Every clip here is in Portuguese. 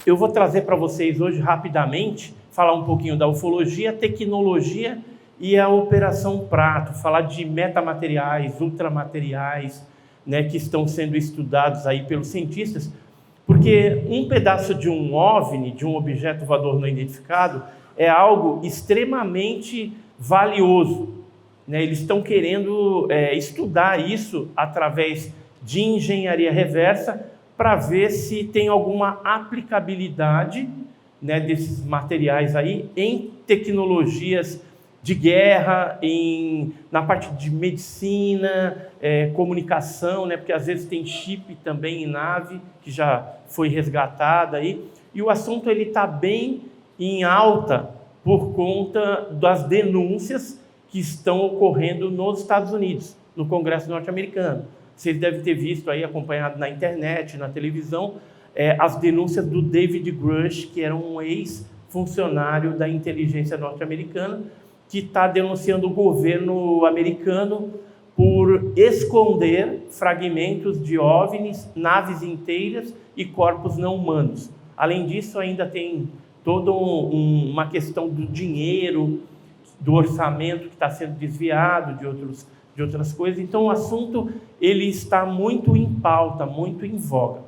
Eu vou trazer para vocês hoje, rapidamente, falar um pouquinho da ufologia, tecnologia e a Operação Prato, falar de metamateriais, ultramateriais, né, que estão sendo estudados aí pelos cientistas, porque um pedaço de um OVNI, de um objeto voador não identificado, é algo extremamente valioso, né? Eles estão querendo estudar isso através de engenharia reversa para ver se tem alguma aplicabilidade, né, desses materiais aí em tecnologias de guerra, na parte de medicina, comunicação, né, porque às vezes tem chip também em nave, que já foi resgatada aí, e o assunto está bem em alta por conta das denúncias que estão ocorrendo nos Estados Unidos, no Congresso norte-americano. Vocês devem ter visto aí, acompanhado na internet, na televisão, as denúncias do David Grush, que era um ex-funcionário da inteligência norte-americana, que está denunciando o governo americano por esconder fragmentos de OVNIs, naves inteiras e corpos não humanos. Além disso, ainda tem toda uma questão do dinheiro, do orçamento que está sendo desviado de outras coisas. Então, o assunto ele está muito em pauta, muito em voga.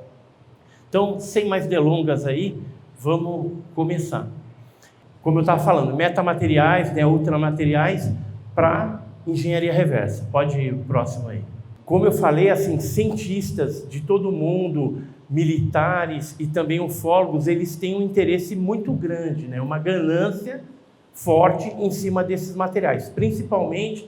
Então, sem mais delongas aí, vamos começar. Como eu estava falando, metamateriais, né, ultramateriais para engenharia reversa. Pode ir o próximo aí. Como eu falei, assim, cientistas de todo mundo, militares e também ufólogos, eles têm um interesse muito grande, né, uma ganância forte em cima desses materiais, principalmente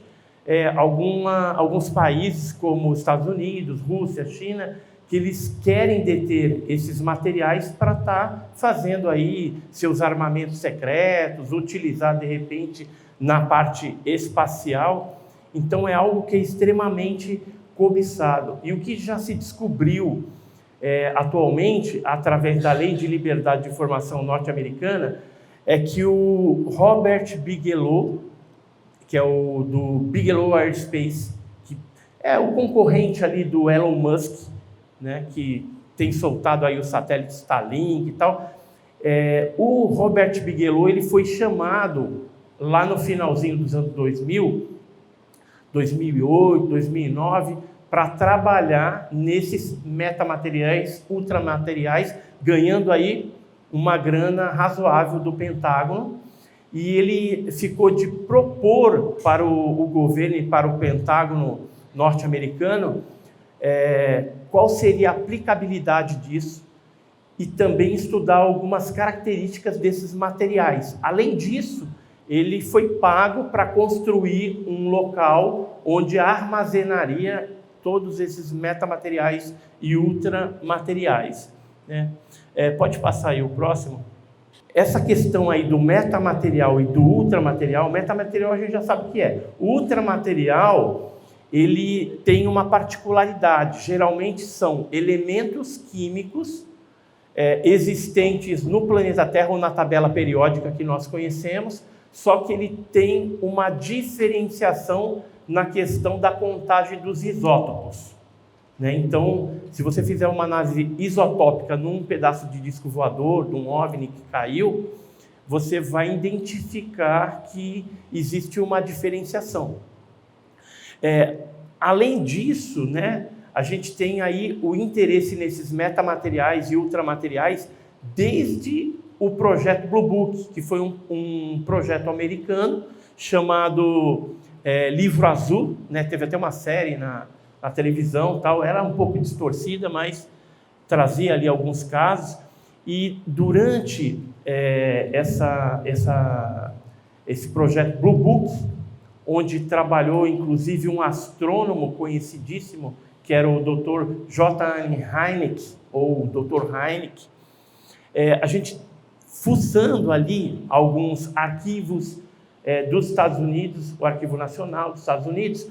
alguns países como os Estados Unidos, Rússia, China, que eles querem deter esses materiais para estar fazendo aí seus armamentos secretos, utilizar de repente na parte espacial. Então é algo que é extremamente cobiçado. E o que já se descobriu atualmente, através da Lei de Liberdade de Informação norte-americana, é que o Robert Bigelow, que é o do Bigelow Aerospace, que é o concorrente ali do Elon Musk, né, que tem soltado aí o satélite Starlink e tal. O Robert Bigelow ele foi chamado lá no finalzinho dos anos 2000, 2008, 2009, para trabalhar nesses metamateriais, ultramateriais, ganhando aí uma grana razoável do Pentágono, e ele ficou de propor para o governo e para o Pentágono norte-americano qual seria a aplicabilidade disso e também estudar algumas características desses materiais. Além disso, ele foi pago para construir um local onde armazenaria todos esses metamateriais e ultramateriais, né? Pode passar aí o próximo. Essa questão aí do metamaterial e do ultramaterial, o metamaterial a gente já sabe o que é. O ultramaterial, ele tem uma particularidade, geralmente são elementos químicos existentes no planeta Terra ou na tabela periódica que nós conhecemos, só que ele tem uma diferenciação na questão da contagem dos isótopos, né? Então, se você fizer uma análise isotópica num pedaço de disco voador, de um OVNI que caiu, você vai identificar que existe uma diferenciação. Além disso, né, a gente tem aí o interesse nesses metamateriais e ultramateriais desde o projeto Blue Book, que foi um projeto americano chamado Livro Azul, né? Teve até uma série na televisão, tal, era um pouco distorcida, mas trazia ali alguns casos. E durante esse projeto Blue Book, onde trabalhou inclusive um astrônomo conhecidíssimo, que era o Dr. J.N. Hynek, ou Dr. Hynek, a gente fuçando ali alguns arquivos dos Estados Unidos, o Arquivo Nacional dos Estados Unidos,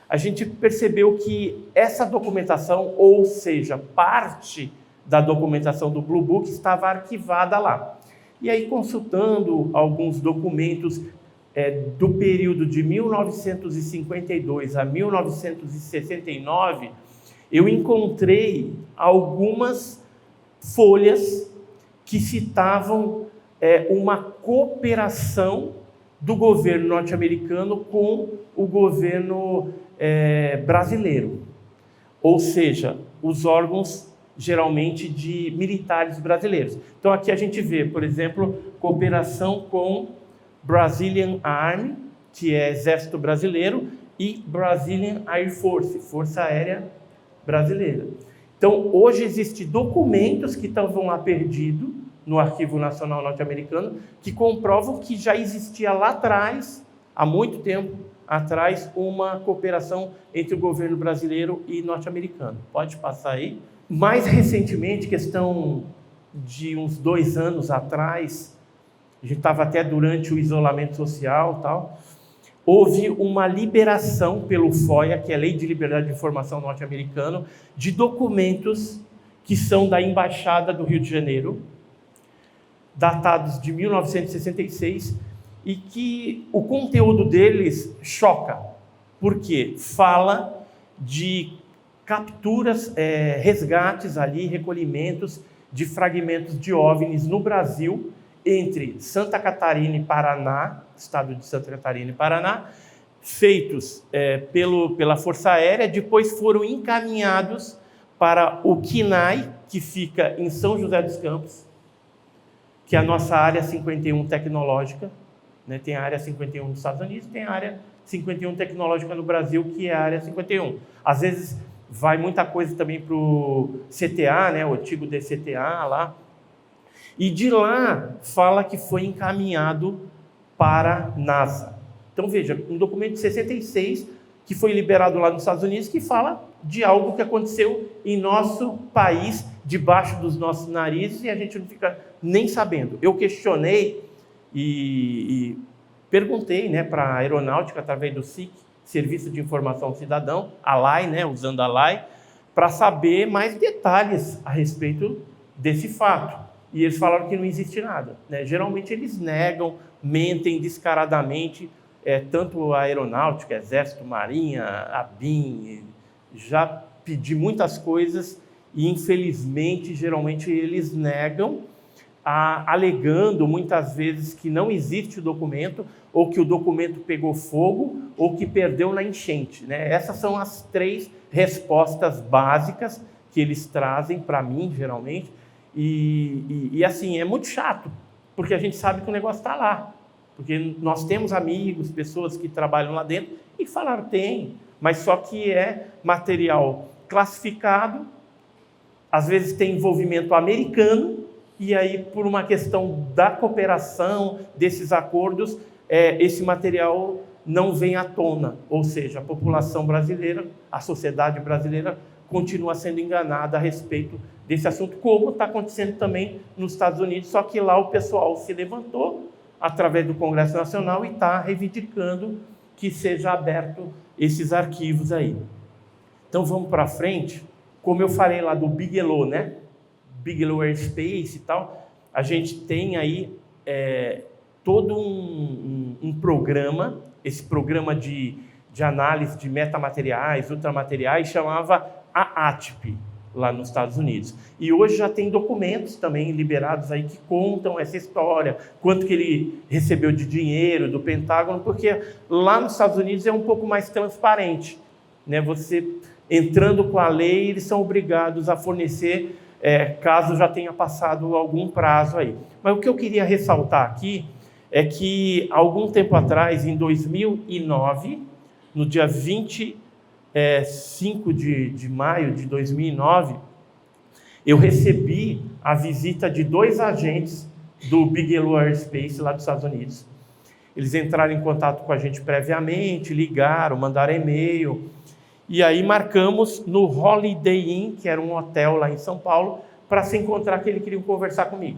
a gente percebeu que essa documentação, ou seja, parte da documentação do Blue Book estava arquivada lá. E aí, consultando alguns documentos do período de 1952 a 1969, eu encontrei algumas folhas que citavam uma cooperação do governo norte-americano com o governo brasileiro. Ou seja, os órgãos geralmente de militares brasileiros. Então aqui a gente vê, por exemplo, cooperação com Brazilian Army, que é Exército Brasileiro, e Brazilian Air Force, Força Aérea Brasileira. Então hoje existem documentos que estavam lá perdidos no Arquivo Nacional Norte-Americano, que comprovam que já existia lá atrás, há muito tempo atrás, uma cooperação entre o governo brasileiro e norte-americano. Pode passar aí. Mais recentemente, questão de uns 2 anos atrás, a gente estava até durante o isolamento social, tal, houve uma liberação pelo FOIA, que é a Lei de Liberdade de Informação norte-americano, de documentos que são da Embaixada do Rio de Janeiro, datados de 1966, e que o conteúdo deles choca, porque fala de capturas, resgates ali, recolhimentos de fragmentos de OVNIs no Brasil, entre Santa Catarina e Paraná, estado de Santa Catarina e Paraná, feitos pela Força Aérea, depois foram encaminhados para o CNAE, que fica em São José dos Campos, que é a nossa área 51 tecnológica, né? Tem a área 51 nos Estados Unidos, tem a área 51 tecnológica no Brasil, que é a área 51. Às vezes vai muita coisa também para o CTA, né? O antigo DCTA lá, e de lá fala que foi encaminhado para a NASA. Então veja, um documento de 66 que foi liberado lá nos Estados Unidos, que fala de algo que aconteceu em nosso país, debaixo dos nossos narizes, e a gente não fica nem sabendo. Eu questionei e perguntei, né, para a Aeronáutica, através do SIC, Serviço de Informação ao Cidadão, a LAI, né, usando a LAI, para saber mais detalhes a respeito desse fato. E eles falaram que não existe nada, né? Geralmente eles negam, mentem descaradamente, tanto a Aeronáutica, Exército, Marinha, a BIM, já pedi muitas coisas e, infelizmente, geralmente eles negam, alegando muitas vezes que não existe o documento, ou que o documento pegou fogo, ou que perdeu na enchente, né? Essas são as 3 respostas básicas que eles trazem para mim, geralmente, e assim, é muito chato, porque a gente sabe que o negócio está lá, porque nós temos amigos, pessoas que trabalham lá dentro, e falaram, tem, mas só que é material classificado, às vezes tem envolvimento americano, e aí por uma questão da cooperação, desses acordos, esse material não vem à tona, ou seja, a população brasileira, a sociedade brasileira continua sendo enganada a respeito desse assunto, como está acontecendo também nos Estados Unidos, só que lá o pessoal se levantou através do Congresso Nacional e está reivindicando que seja aberto esses arquivos aí. Então vamos para frente. Como eu falei lá do Bigelow, né? Bigelow Aerospace e tal, a gente tem aí todo um programa, esse programa de análise de metamateriais, ultramateriais, chamava AATP, lá nos Estados Unidos. E hoje já tem documentos também liberados aí que contam essa história, quanto que ele recebeu de dinheiro do Pentágono, porque lá nos Estados Unidos é um pouco mais transparente, né? Você entrando com a lei, eles são obrigados a fornecer, caso já tenha passado algum prazo aí. Mas o que eu queria ressaltar aqui é que, algum tempo atrás, em 2009, no dia 5 de maio de 2009, eu recebi a visita de 2 agentes do Bigelow Aerospace lá dos Estados Unidos. Eles entraram em contato com a gente previamente, ligaram, mandaram e-mail, e aí marcamos no Holiday Inn, que era um hotel lá em São Paulo, para se encontrar, que eles queriam conversar comigo.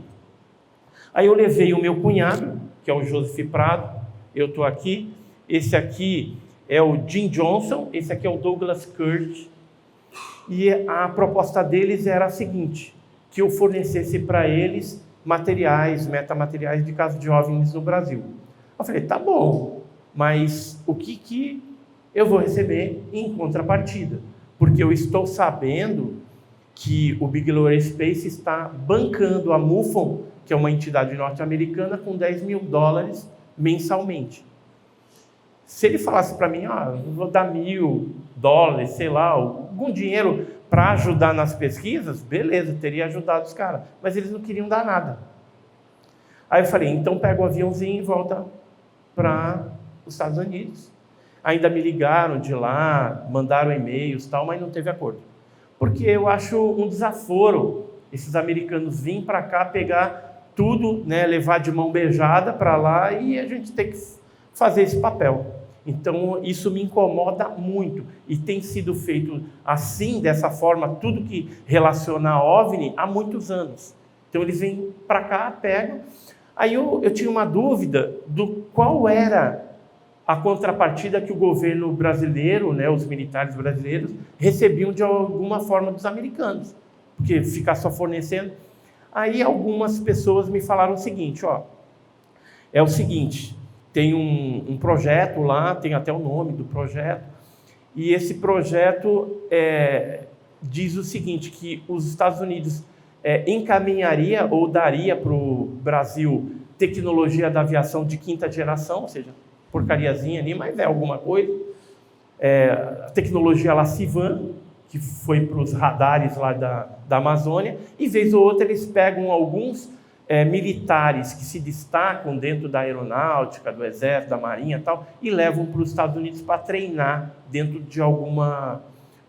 Aí eu levei o meu cunhado, que é o Joseph Prado, eu estou aqui, esse aqui é o Jim Johnson, esse aqui é o Douglas Kurt, e a proposta deles era a seguinte, que eu fornecesse para eles materiais, metamateriais de caso de OVNIs no Brasil. Eu falei, tá bom, mas o que eu vou receber em contrapartida? Porque eu estou sabendo que o Bigelow Aerospace está bancando a MUFON que é uma entidade norte-americana, com $10 mil mensalmente. Se ele falasse para mim, vou dar $1.000, sei lá, algum dinheiro para ajudar nas pesquisas, beleza, teria ajudado os caras. Mas eles não queriam dar nada. Aí eu falei, então pega o aviãozinho e volta para os Estados Unidos. Ainda me ligaram de lá, mandaram e-mails, tal, mas não teve acordo. Porque eu acho um desaforo esses americanos virem para cá, pegar tudo, né, levar de mão beijada para lá e a gente tem que fazer esse papel. Então, isso me incomoda muito. E tem sido feito assim, dessa forma, tudo que relaciona a OVNI há muitos anos. Então, eles vêm para cá, pegam. Aí eu tinha uma dúvida do qual era a contrapartida que o governo brasileiro, né, os militares brasileiros, recebiam de alguma forma dos americanos. Porque ficar só fornecendo. Aí algumas pessoas me falaram o seguinte, é o seguinte, tem um projeto lá, tem até o nome do projeto, e esse projeto diz o seguinte, que os Estados Unidos encaminharia ou daria para o Brasil tecnologia da aviação de 5ª geração, ou seja, porcariazinha ali, mas é alguma coisa, a tecnologia lá Civan, que foi para os radares lá da Amazônia, e vez ou outra eles pegam alguns militares que se destacam dentro da aeronáutica, do exército, da marinha e tal, e levam para os Estados Unidos para treinar dentro de alguma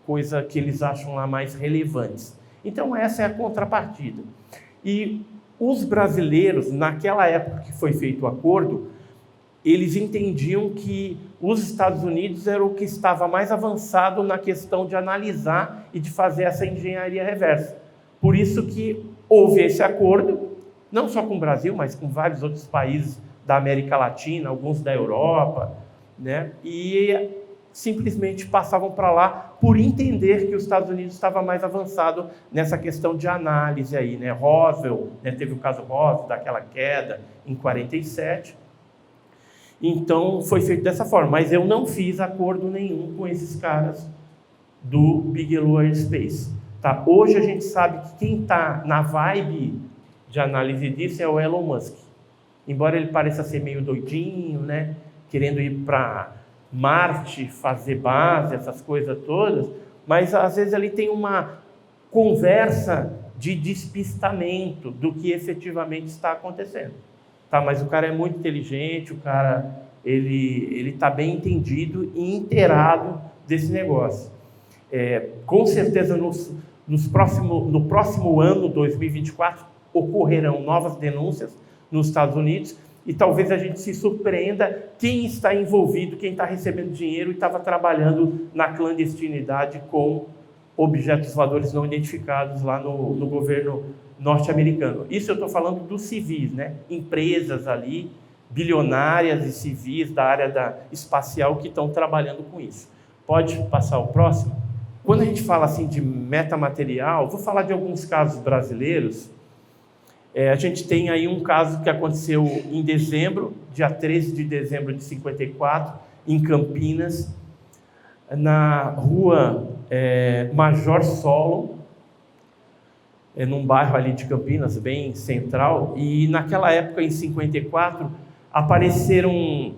coisa que eles acham lá mais relevantes. Então essa é a contrapartida. E os brasileiros, naquela época que foi feito o acordo, eles entendiam que os Estados Unidos era o que estava mais avançado na questão de analisar e de fazer essa engenharia reversa. Por isso que houve esse acordo, não só com o Brasil, mas com vários outros países da América Latina, alguns da Europa, né? E simplesmente passavam para lá por entender que os Estados Unidos estava mais avançado nessa questão de análise aí, né? Roswell, né? Teve o caso Roswell, daquela queda em 47. Então, foi feito dessa forma, mas eu não fiz acordo nenhum com esses caras do Bigelow Aerospace. Tá? Hoje a gente sabe que quem está na vibe de análise disso é o Elon Musk. Embora ele pareça ser meio doidinho, né? Querendo ir para Marte, fazer base, essas coisas todas, mas às vezes ele tem uma conversa de despistamento do que efetivamente está acontecendo. Tá, mas o cara é muito inteligente, o cara ele está bem entendido e inteirado desse negócio. Com certeza no próximo ano, 2024, ocorrerão novas denúncias nos Estados Unidos e talvez a gente se surpreenda quem está envolvido, quem está recebendo dinheiro e estava trabalhando na clandestinidade com objetos voadores não identificados lá no governo norte-americano. Isso eu estou falando dos civis, né? Empresas ali, bilionárias e civis da área espacial que estão trabalhando com isso. Pode passar o próximo? Quando a gente fala assim de metamaterial, vou falar de alguns casos brasileiros. A gente tem aí um caso que aconteceu em dezembro, dia 13 de dezembro de 54, em Campinas, na rua Major Solon, num bairro ali de Campinas, bem central, e naquela época, em 54, apareceram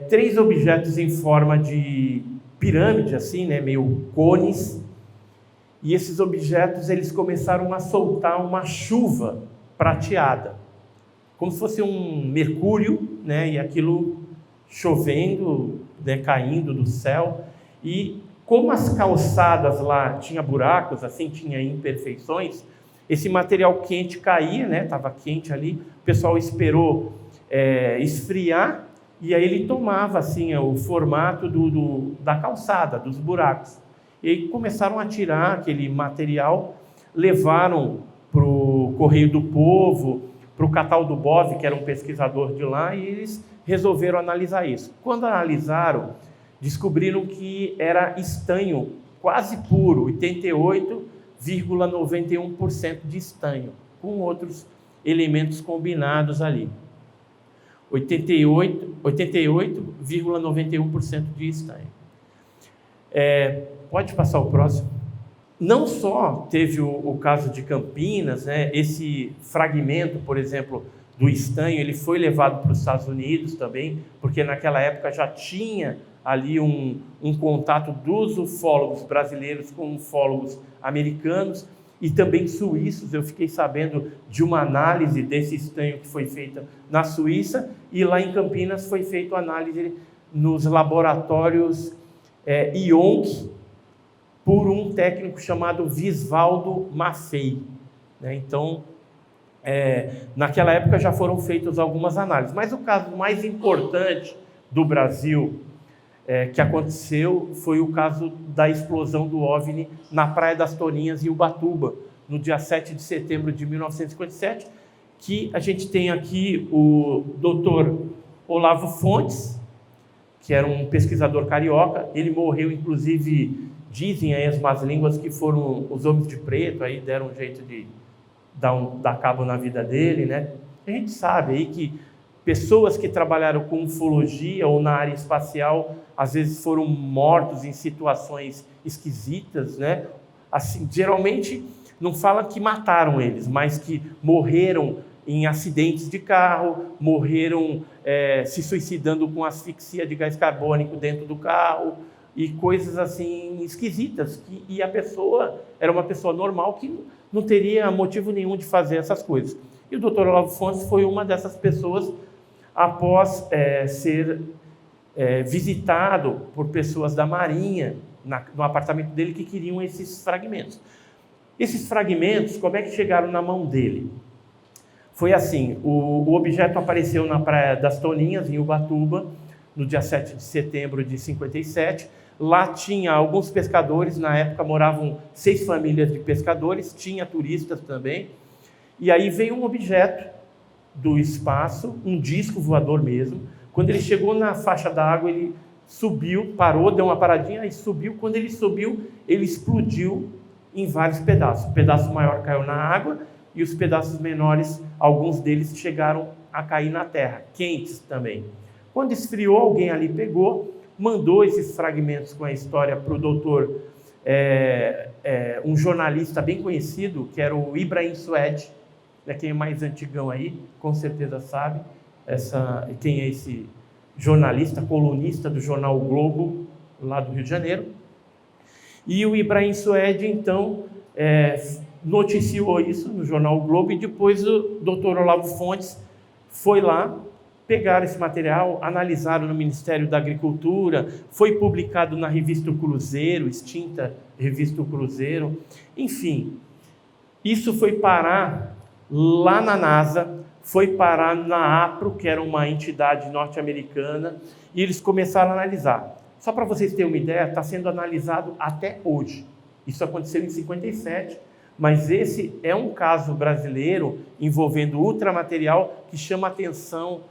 3 objetos em forma de pirâmide, assim, né, meio cones, e esses objetos eles começaram a soltar uma chuva prateada, como se fosse um mercúrio, né, e aquilo chovendo, né, caindo do céu, e como as calçadas lá tinha buracos, assim, tinha imperfeições, esse material quente caía, né? Estava quente ali, o pessoal esperou esfriar, e aí ele tomava assim, o formato da calçada, dos buracos. E aí começaram a tirar aquele material, levaram para o Correio do Povo, para o Cataldo Bove, que era um pesquisador de lá, e eles resolveram analisar isso. Quando analisaram, descobriram que era estanho quase puro, 88,91% de estanho, com outros elementos combinados ali. 88,91% de estanho. Pode passar o próximo. Não só teve o caso de Campinas, né? Esse fragmento, por exemplo, do estanho, ele foi levado para os Estados Unidos também, porque naquela época já tinha ali um contato dos ufólogos brasileiros com ufólogos americanos e também suíços. Eu fiquei sabendo de uma análise desse estanho que foi feita na Suíça, e lá em Campinas foi feita a análise nos laboratórios IONC, por um técnico chamado Visvaldo Maffei, né? Então, naquela época já foram feitas algumas análises, mas o caso mais importante do Brasil que aconteceu foi o caso da explosão do OVNI na Praia das Toninhas, em Ubatuba, no dia 7 de setembro de 1957, que a gente tem aqui o Dr. Olavo Fontes, que era um pesquisador carioca. Ele morreu, inclusive, dizem aí as más línguas que foram os homens de preto, aí deram um jeito de dar cabo na vida dele, né? A gente sabe aí que pessoas que trabalharam com ufologia ou na área espacial, às vezes foram mortos em situações esquisitas, né? Assim, geralmente não fala que mataram eles, mas que morreram em acidentes de carro, morreram se suicidando com asfixia de gás carbônico dentro do carro, e coisas assim esquisitas, e a pessoa era uma pessoa normal que não teria motivo nenhum de fazer essas coisas. E o Dr. Olavo Fontes foi uma dessas pessoas, após ser visitado por pessoas da Marinha, no apartamento dele, que queriam esses fragmentos. Esses fragmentos, como é que chegaram na mão dele? Foi assim: o objeto apareceu na Praia das Toninhas, em Ubatuba, no dia 7 de setembro de 57. Lá tinha alguns pescadores, na época moravam 6 famílias de pescadores, tinha turistas também. E aí veio um objeto do espaço, um disco voador mesmo. Quando ele chegou na faixa d'água, ele subiu, parou, deu uma paradinha e subiu. Quando ele subiu, ele explodiu em vários pedaços. O pedaço maior caiu na água e os pedaços menores, alguns deles chegaram a cair na terra, quentes também. Quando esfriou, alguém ali pegou, mandou esses fragmentos com a história para o doutor, um jornalista bem conhecido, que era o Ibrahim Sued, né, quem é mais antigão aí, com certeza sabe quem é esse jornalista, colunista do jornal o Globo, lá do Rio de Janeiro. E o Ibrahim Sued, então, noticiou isso no jornal o Globo, e depois o Dr. Olavo Fontes foi lá, pegaram esse material, analisaram no Ministério da Agricultura, foi publicado na revista O Cruzeiro, extinta revista O Cruzeiro. Enfim, isso foi parar lá na NASA, foi parar na APRO, que era uma entidade norte-americana, e eles começaram a analisar. Só para vocês terem uma ideia, está sendo analisado até hoje. Isso aconteceu em 57, mas esse é um caso brasileiro envolvendo ultramaterial que chama a atenção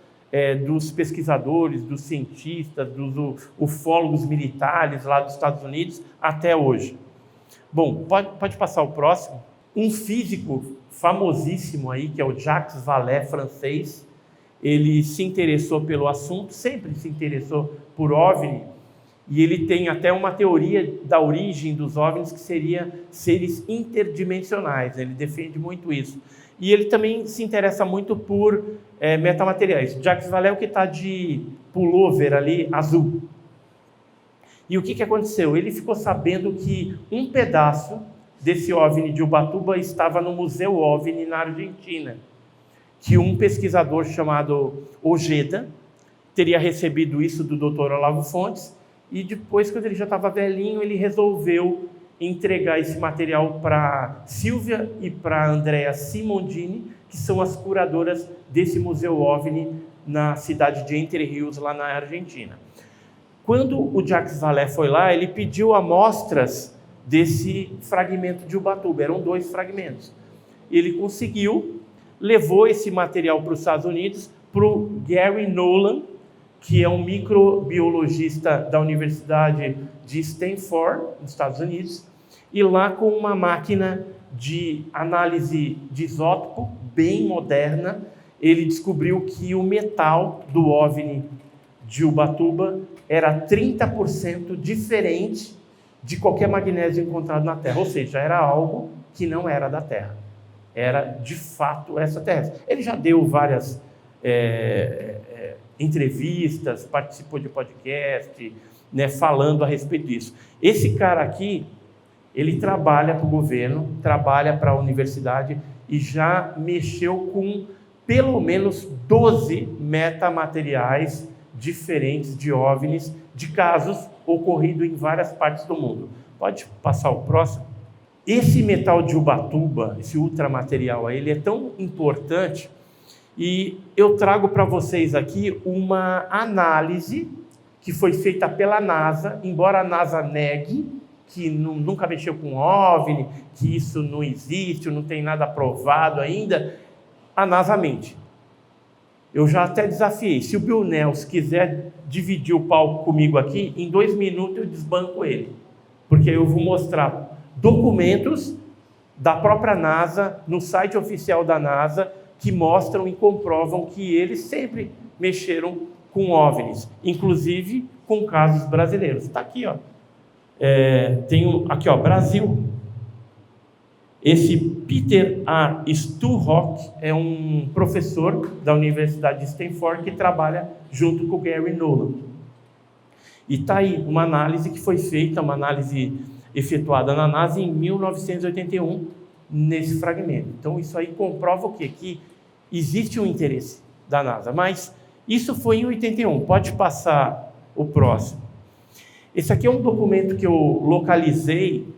dos pesquisadores, dos cientistas, dos ufólogos militares lá dos Estados Unidos até hoje. Bom, pode passar o próximo. Um físico famosíssimo aí, que é o Jacques Vallée, francês, ele se interessou pelo assunto, sempre se interessou por OVNI, e ele tem até uma teoria da origem dos OVNIs, que seria seres interdimensionais, ele defende muito isso. E ele também se interessa muito por metamateriais. Jacques Vallée é o que está de pullover ali, azul. E o que aconteceu? Ele ficou sabendo que um pedaço desse OVNI de Ubatuba estava no Museu OVNI na Argentina, que um pesquisador chamado Ojeda teria recebido isso do Dr. Olavo Fontes, e depois, quando ele já estava velhinho, ele resolveu entregar esse material para Silvia e para Andrea Simondini, que são as curadoras desse Museu OVNI na cidade de Entre Rios, lá na Argentina. Quando o Jacques Vallée foi lá, ele pediu amostras desse fragmento de Ubatuba, eram 2 fragmentos. Ele conseguiu, levou esse material para os Estados Unidos, para o Gary Nolan, que é um microbiologista da Universidade de Stanford, nos Estados Unidos, e lá, com uma máquina de análise de isótopo bem moderna, ele descobriu que o metal do OVNI de Ubatuba era 30% diferente de qualquer magnésio encontrado na Terra, ou seja, era algo que não era da Terra, era de fato extraterrestre. Ele já deu várias entrevistas, participou de podcast, né, falando a respeito disso. Esse cara aqui, ele trabalha para o governo, trabalha para a universidade e já mexeu com pelo menos 12 metamateriais diferentes de OVNIs, de casos ocorridos em várias partes do mundo. Pode passar o próximo? Esse metal de Ubatuba, esse ultramaterial aí, ele é tão importante e eu trago para vocês aqui uma análise que foi feita pela NASA, embora a NASA negue que nunca mexeu com OVNI, que isso não existe, não tem nada provado ainda, a NASA mente. Eu já até desafiei, se o Bill Nelson quiser dividir o palco comigo aqui, em 2 minutos eu desbanco ele, porque eu vou mostrar documentos da própria NASA, no site oficial da NASA, que mostram e comprovam que eles sempre mexeram com OVNIs, inclusive com casos brasileiros. Está aqui, ó. Tem aqui, ó, Brasil. Esse Peter A. Sturrock é um professor da Universidade de Stanford que trabalha junto com o Gary Nolan. E está aí uma análise que foi feita, uma análise efetuada na NASA em 1981, nesse fragmento. Então, isso aí comprova o quê? Que existe um interesse da NASA. Mas isso foi em 81. Pode passar o próximo. Esse aqui é um documento que eu localizei,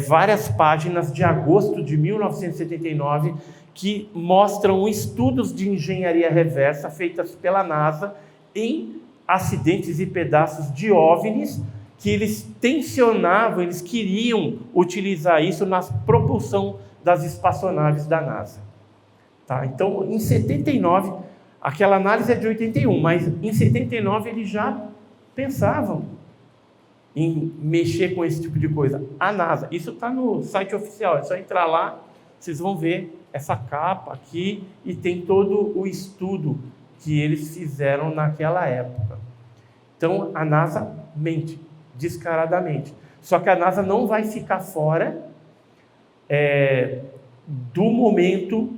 várias páginas de agosto de 1979, que mostram estudos de engenharia reversa feitas pela NASA em acidentes e pedaços de OVNIs, que eles tensionavam, eles queriam utilizar isso na propulsão das espaçonaves da NASA. Tá? Então, em 79, aquela análise é de 81, mas em 79 eles já pensavam em mexer com esse tipo de coisa. A NASA, isso está no site oficial, é só entrar lá, vocês vão ver essa capa aqui e tem todo o estudo que eles fizeram naquela época. Então, a NASA mente descaradamente. Só que a NASA não vai ficar fora do momento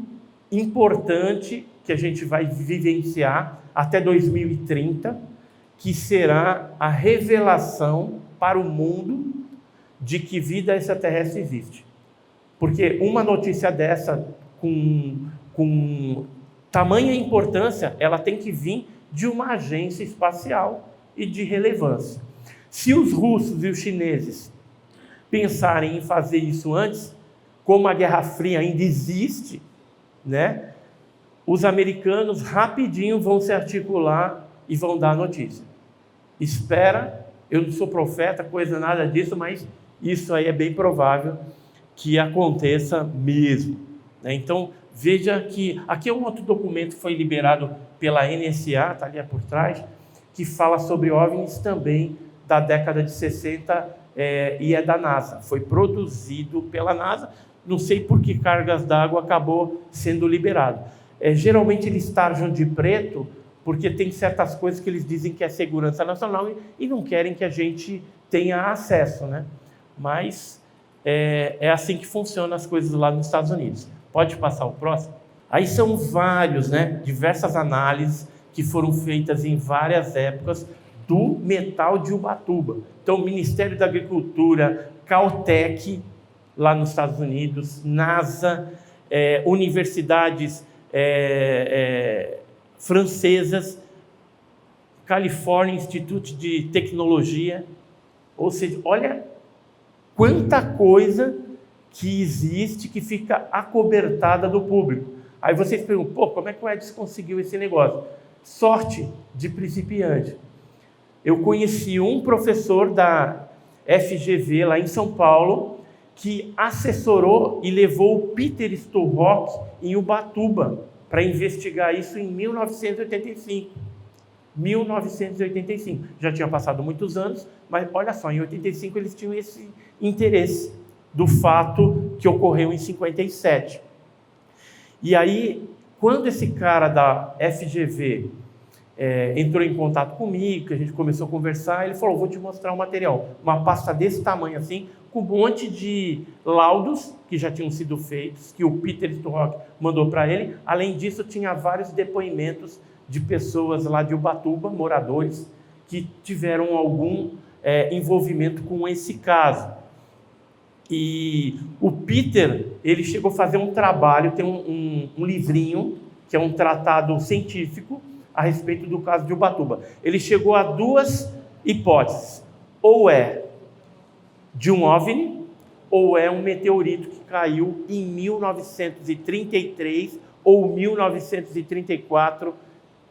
importante que a gente vai vivenciar até 2030, que será a revelação para o mundo de que vida extraterrestre existe. Porque uma notícia dessa, com tamanha importância, ela tem que vir de uma agência espacial e de relevância. Se os russos e os chineses pensarem em fazer isso antes, como a Guerra Fria ainda existe, né, os americanos rapidinho vão se articular e vão dar a notícia. Espera, eu não sou profeta, coisa nada disso, mas isso aí é bem provável que aconteça mesmo. Né? Então, veja que aqui é um outro documento que foi liberado pela NSA, está ali por trás, que fala sobre OVNIs também da década de 60 e é da NASA. Foi produzido pela NASA, não sei por que cargas d'água acabou sendo liberado. Geralmente eles tarjam de preto, porque tem certas coisas que eles dizem que é segurança nacional e não querem que a gente tenha acesso, né? Mas é assim que funcionam as coisas lá nos Estados Unidos. Pode passar o próximo? Aí são vários, né? Diversas análises que foram feitas em várias épocas do metal de Ubatuba. Então, o Ministério da Agricultura, Caltech, lá nos Estados Unidos, NASA, universidades francesas, California Institute de Tecnologia, ou seja, olha quanta coisa que existe que fica acobertada do público. Aí vocês perguntam, como é que o Edson conseguiu esse negócio? Sorte de principiante. Eu conheci um professor da FGV lá em São Paulo que assessorou e levou o Peter Sturrock em Ubatuba para investigar isso em 1985. 1985. Já tinha passado muitos anos, mas olha só, em 85 eles tinham esse interesse do fato que ocorreu em 57. E aí, quando esse cara da FGV entrou em contato comigo, que a gente começou a conversar, ele falou, vou te mostrar um material, uma pasta desse tamanho assim, com um monte de laudos que já tinham sido feitos, que o Peter Sturrock mandou para ele. Além disso, tinha vários depoimentos de pessoas lá de Ubatuba, moradores, que tiveram algum envolvimento com esse caso. E o Peter, ele chegou a fazer um trabalho, tem um livrinho, que é um tratado científico, a respeito do caso de Ubatuba. Ele chegou a duas hipóteses, ou é de um OVNI, ou é um meteorito que caiu em 1933 ou 1934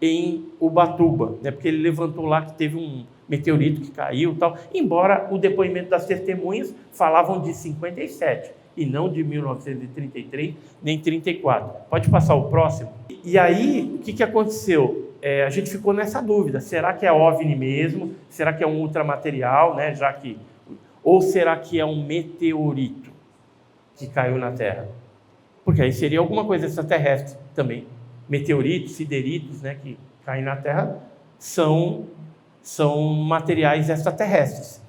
em Ubatuba, né? Porque ele levantou lá que teve um meteorito que caiu e tal, embora o depoimento das testemunhas falavam de 57 e não de 1933 nem 34. Pode passar o próximo. E aí, o que aconteceu? A gente ficou nessa dúvida, será que é OVNI mesmo? Será que é um ultramaterial, né? Ou será que é um meteorito que caiu na Terra? Porque aí seria alguma coisa extraterrestre também. Meteoritos, sideritos, né, que caem na Terra, são materiais extraterrestres.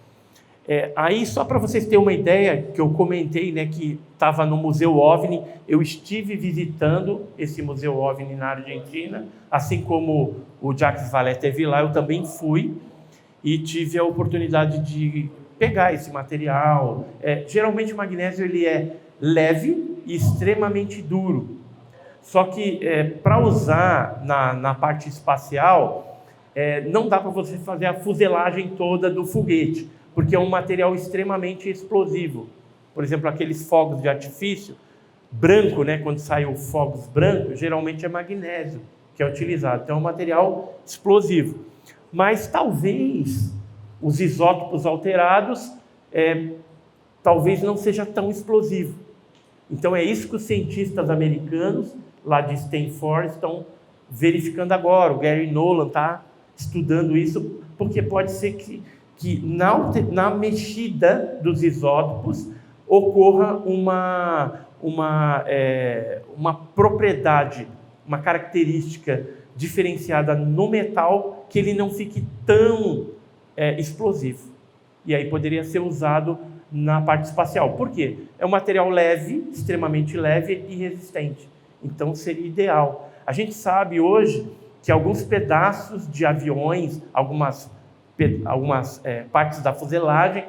Aí, só para vocês terem uma ideia, que eu comentei, né, que estava no Museu OVNI, eu estive visitando esse Museu OVNI na Argentina, assim como o Jacques Vallée teve lá, eu também fui, e tive a oportunidade de pegar esse material. Geralmente o magnésio ele é leve e extremamente duro, só que para usar na parte espacial, não dá para você fazer a fuselagem toda do foguete, porque é um material extremamente explosivo. Por exemplo, aqueles fogos de artifício branco, né, quando saem os fogos brancos, geralmente é magnésio que é utilizado. Então é um material explosivo. Mas talvez os isótopos alterados, talvez não seja tão explosivo. Então é isso que os cientistas americanos lá de Stanford estão verificando agora. O Gary Nolan está estudando isso, porque pode ser que na mexida dos isótopos ocorra uma propriedade, uma característica diferenciada no metal, que ele não fique tão explosivo. E aí poderia ser usado na parte espacial. Por quê? É um material leve, extremamente leve e resistente. Então seria ideal. A gente sabe hoje que alguns pedaços de aviões, algumas partes da fuselagem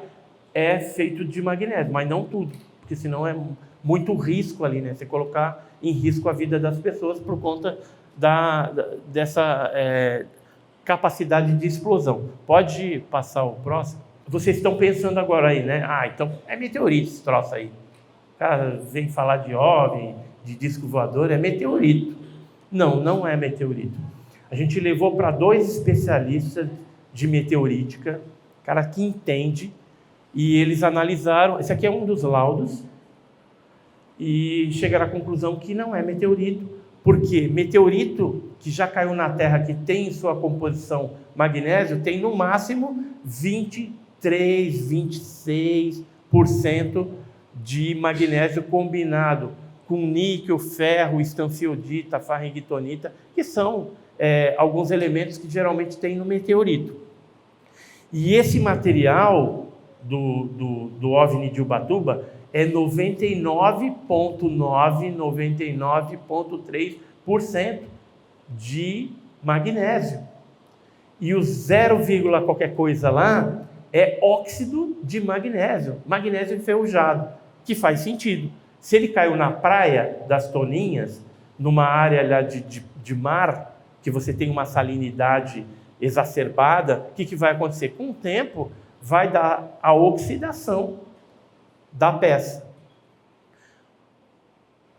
é feito de magnésio, mas não tudo, porque senão é muito risco ali, né? Você colocar em risco a vida das pessoas por conta dessa capacidade de explosão. Pode passar o próximo? Vocês estão pensando agora aí, né? Então é meteorito esse troço aí. O cara vem falar de OVNI, de disco voador, é meteorito. Não é meteorito. A gente levou para 2 especialistas de meteorítica, cara que entende, e eles analisaram. Esse aqui é um dos laudos, e chegaram à conclusão que não é meteorito, porque meteorito que já caiu na Terra, que tem em sua composição magnésio, tem no máximo 23, 26% de magnésio combinado com níquel, ferro, estanfiodita, farringitonita, que são alguns elementos que geralmente tem no meteorito. E esse material do OVNI de Ubatuba é 99,3% de magnésio. E o 0, qualquer coisa lá é óxido de magnésio enferrujado, que faz sentido. Se ele caiu na praia das Toninhas, numa área lá de mar, que você tem uma salinidade exacerbada, o que vai acontecer? Com o tempo, vai dar a oxidação da peça.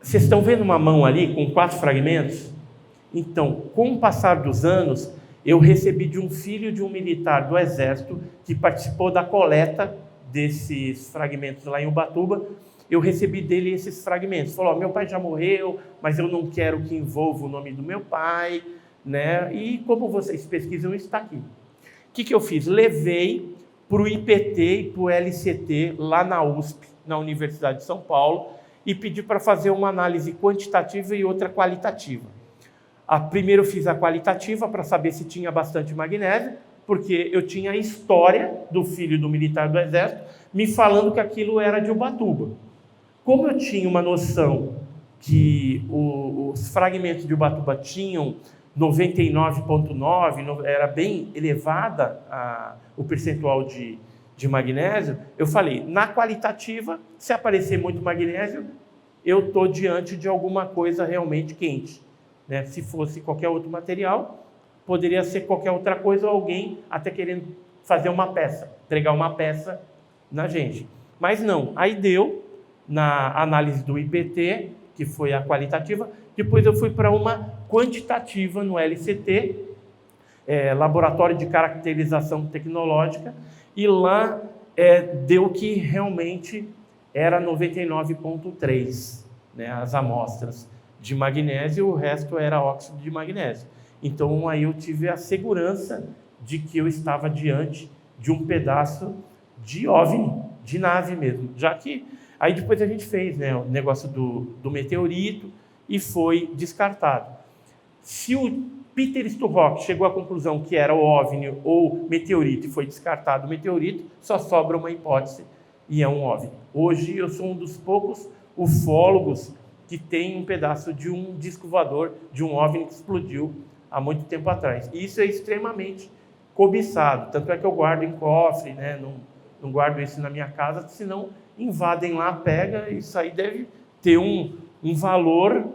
Vocês estão vendo uma mão ali com 4 fragmentos? Então, com o passar dos anos, eu recebi de um filho de um militar do Exército que participou da coleta desses fragmentos lá em Ubatuba. Eu recebi dele esses fragmentos. Falou: meu pai já morreu, mas eu não quero que envolva o nome do meu pai, né? E como vocês pesquisam, isso está aqui. O que eu fiz? Levei para o IPT e para o LCT, lá na USP, na Universidade de São Paulo, e pedi para fazer uma análise quantitativa e outra qualitativa. Primeiro eu fiz a qualitativa para saber se tinha bastante magnésio, porque eu tinha a história do filho do militar do Exército me falando que aquilo era de Ubatuba. Como eu tinha uma noção que os fragmentos de Ubatuba tinham 99,9, era bem elevada o percentual de magnésio, eu falei, na qualitativa, se aparecer muito magnésio, eu estou diante de alguma coisa realmente quente. Né? Se fosse qualquer outro material, poderia ser qualquer outra coisa, ou alguém até querendo fazer uma peça, entregar uma peça na gente. Mas não, aí deu, na análise do IPT, que foi a qualitativa, depois eu fui para uma quantitativa no LCT, Laboratório de Caracterização Tecnológica, e lá deu que realmente era 99,3, né, as amostras de magnésio, o resto era óxido de magnésio. Então aí eu tive a segurança de que eu estava diante de um pedaço de OVNI, de nave mesmo, já que aí depois a gente fez, né, o negócio do meteorito e foi descartado. Se o Peter Sturrock chegou à conclusão que era o OVNI ou meteorito e foi descartado o meteorito, só sobra uma hipótese e é um OVNI. Hoje eu sou um dos poucos ufólogos que tem um pedaço de um disco voador, de um OVNI que explodiu há muito tempo atrás. E isso é extremamente cobiçado, tanto é que eu guardo em cofre, né? Não guardo isso na minha casa, senão invadem lá, pega, isso aí deve ter um valor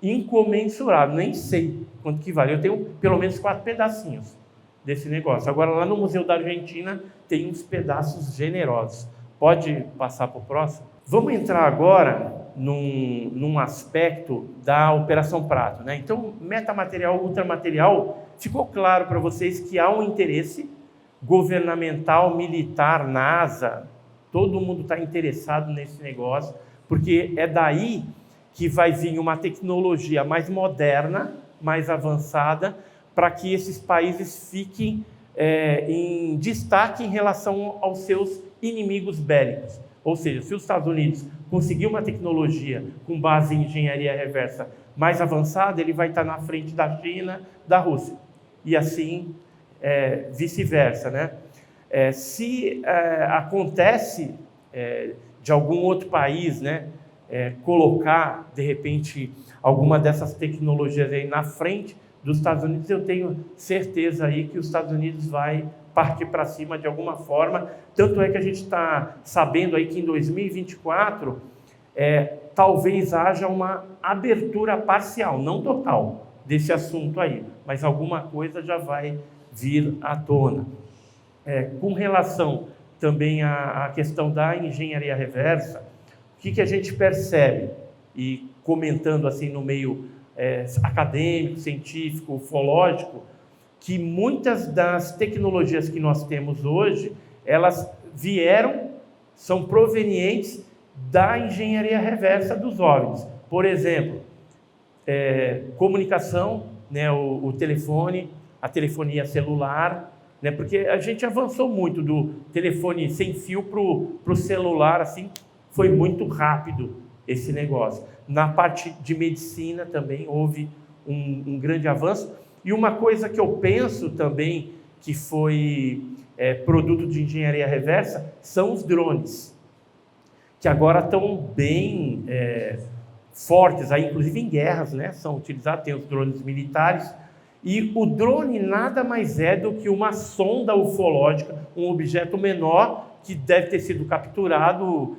incomensurável, nem sei quanto que vale. Eu tenho pelo menos 4 pedacinhos desse negócio. Agora lá no Museu da Argentina tem uns pedaços generosos. Pode passar para o próximo? Vamos entrar agora num aspecto da Operação Prato, né? Então, metamaterial, ultramaterial, ficou claro para vocês que há um interesse governamental, militar, NASA, todo mundo está interessado nesse negócio, porque é daí que vai vir uma tecnologia mais moderna, mais avançada, para que esses países fiquem em destaque em relação aos seus inimigos bélicos. Ou seja, se os Estados Unidos conseguir uma tecnologia com base em engenharia reversa mais avançada, ele vai estar na frente da China, da Rússia. E assim, vice-versa, né? Se acontece de algum outro país, né, colocar, de repente, alguma dessas tecnologias aí na frente dos Estados Unidos, eu tenho certeza aí que os Estados Unidos vai partir para cima de alguma forma. Tanto é que a gente está sabendo aí que em 2024 talvez haja uma abertura parcial, não total, desse assunto aí, mas alguma coisa já vai vir à tona. Com relação também à questão da engenharia reversa, o que a gente percebe, e comentando assim no meio acadêmico, científico, ufológico, que muitas das tecnologias que nós temos hoje, elas são provenientes da engenharia reversa dos OVNIs. Por exemplo, comunicação, né, o telefone, a telefonia celular, né, porque a gente avançou muito do telefone sem fio para o celular, assim, foi muito rápido esse negócio. Na parte de medicina também houve um grande avanço. E uma coisa que eu penso também que foi produto de engenharia reversa são os drones, que agora estão bem fortes, aí, inclusive em guerras, né, são utilizados, tem os drones militares, e o drone nada mais é do que uma sonda ufológica, um objeto menor que deve ter sido capturado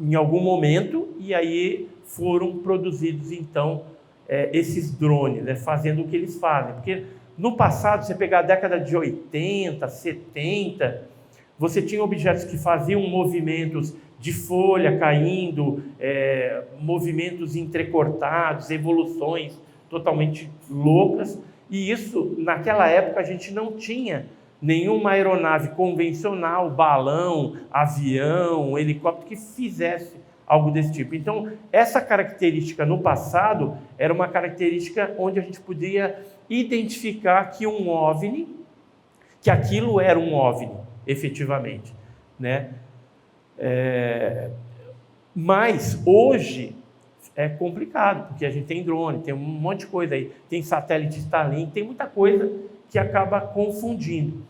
em algum momento, e aí foram produzidos então esses drones, né, fazendo o que eles fazem. Porque no passado, você pegar a década de 80, 70, você tinha objetos que faziam movimentos de folha caindo, movimentos entrecortados, evoluções totalmente loucas, e isso, naquela época, a gente não tinha nenhuma aeronave convencional, balão, avião, helicóptero, que fizesse algo desse tipo. Então, essa característica no passado era uma característica onde a gente podia identificar que um OVNI, que aquilo era um OVNI, efetivamente, né? Mas, hoje, é complicado, porque a gente tem drone, tem um monte de coisa aí, tem satélite Starlink, tem muita coisa que acaba confundindo.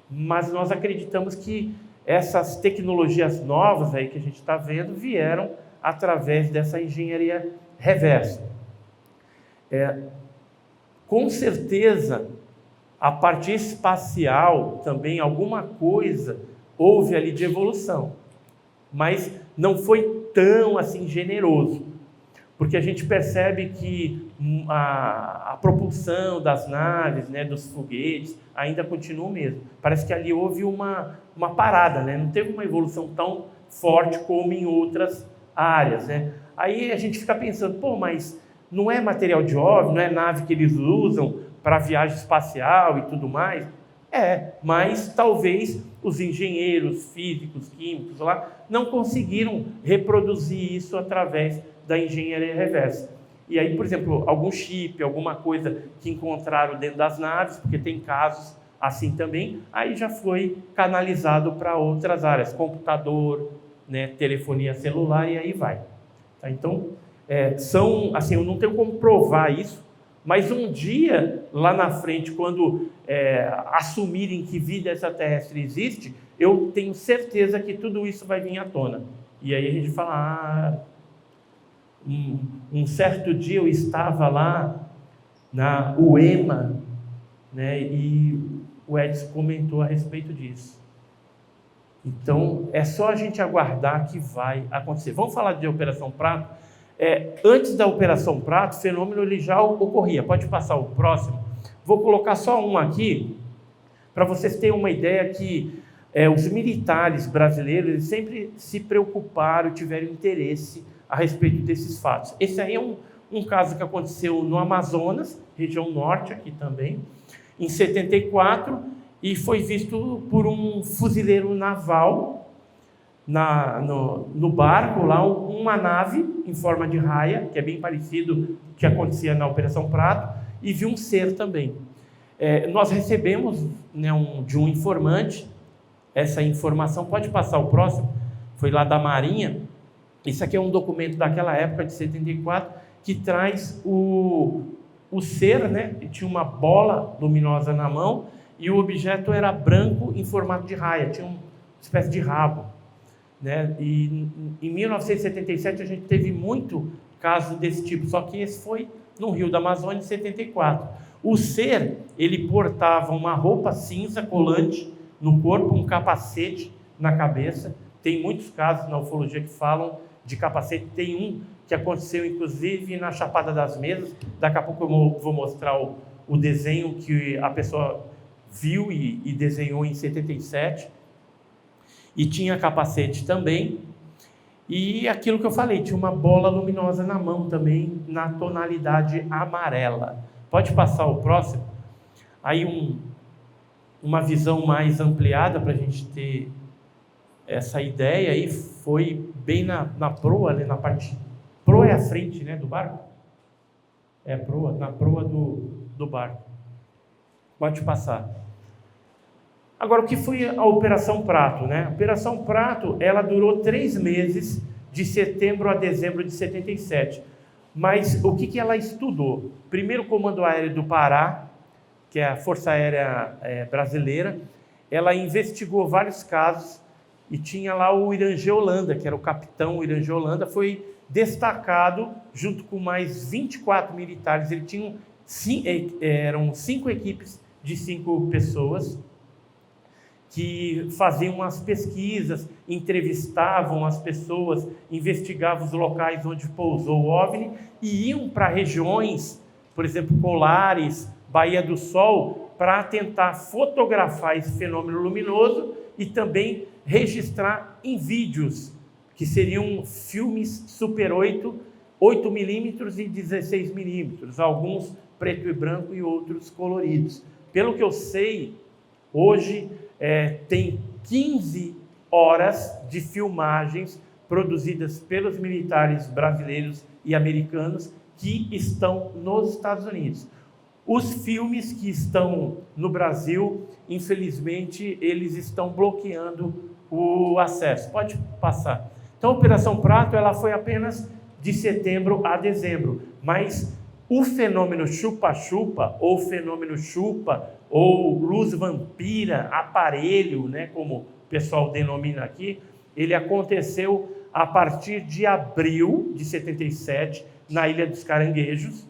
Mas nós acreditamos que essas tecnologias novas aí que a gente está vendo vieram através dessa engenharia reversa. Com certeza, a parte espacial também, alguma coisa houve ali de evolução, mas não foi tão assim generoso, porque a gente percebe que a propulsão das naves, né, dos foguetes, ainda continua o mesmo. Parece que ali houve uma parada, né? Não teve uma evolução tão forte como em outras áreas, né? Aí a gente fica pensando, pô, mas não é material de OVNI, não é nave que eles usam para viagem espacial e tudo mais? Mas talvez os engenheiros físicos, químicos lá, não conseguiram reproduzir isso através da engenharia reversa. E aí, por exemplo, algum chip, alguma coisa que encontraram dentro das naves, porque tem casos assim também, aí já foi canalizado para outras áreas, computador, né, telefonia celular, e aí vai. Tá? Então, eu não tenho como provar isso, mas um dia, lá na frente, quando assumirem que vida extraterrestre existe, eu tenho certeza que tudo isso vai vir à tona. E aí a gente fala, um certo dia eu estava lá na UEMA, né, e o Edson comentou a respeito disso. Então, é só a gente aguardar que vai acontecer. Vamos falar de Operação Prato? Antes da Operação Prato, o fenômeno ele já ocorria. Pode passar o próximo. Vou colocar só um aqui, para vocês terem uma ideia que os militares brasileiros eles sempre se preocuparam, tiveram interesse a respeito desses fatos. Esse aí é um caso que aconteceu no Amazonas, região norte aqui também, em 74, e foi visto por um fuzileiro naval no barco, lá uma nave em forma de raia, que é bem parecido com o que acontecia na Operação Prato, e viu um ser também. Nós recebemos, né, de um informante essa informação, pode passar o próximo, foi lá da Marinha. Isso aqui é um documento daquela época, de 74, que traz o ser, né? Tinha uma bola luminosa na mão e o objeto era branco em formato de raia, tinha uma espécie de rabo, né? E em 1977 a gente teve muito caso desse tipo, só que esse foi no Rio da Amazônia, em 74. O ser, ele portava uma roupa cinza colante no corpo, um capacete na cabeça. Tem muitos casos na ufologia que falam de capacete. Tem um que aconteceu, inclusive, na Chapada das Mesas. Daqui a pouco eu vou mostrar o desenho que a pessoa viu e desenhou em 77. E tinha capacete também. E aquilo que eu falei, tinha uma bola luminosa na mão também, na tonalidade amarela. Pode passar o próximo? Aí uma visão mais ampliada para a gente ter essa ideia aí, foi bem na proa, né, na parte... Proa é a frente, né, do barco? É proa, na proa do barco. Pode passar. Agora, o que foi a Operação Prato, né? A Operação Prato, ela durou 3 meses, de setembro a dezembro de 77. Mas o que ela estudou? Primeiro, o Comando Aéreo do Pará, que é a Força Aérea Brasileira, ela investigou vários casos e tinha lá o Irangê Holanda, que era o capitão Irangê Holanda, foi destacado junto com mais 24 militares. Ele tinha eram 5 equipes de 5 pessoas que faziam as pesquisas, entrevistavam as pessoas, investigavam os locais onde pousou o OVNI e iam para regiões, por exemplo, Colares, Baía do Sol, para tentar fotografar esse fenômeno luminoso e também registrar em vídeos, que seriam filmes Super 8, 8mm e 16mm, alguns preto e branco e outros coloridos. Pelo que eu sei, hoje tem 15 horas de filmagens produzidas pelos militares brasileiros e americanos que estão nos Estados Unidos. Os filmes que estão no Brasil, infelizmente, eles estão bloqueando o acesso. Pode passar. Então, a Operação Prato ela foi apenas de setembro a dezembro. Mas o fenômeno chupa-chupa, ou fenômeno chupa, ou luz vampira, aparelho, né, como o pessoal denomina aqui, ele aconteceu a partir de abril de 77, na Ilha dos Caranguejos,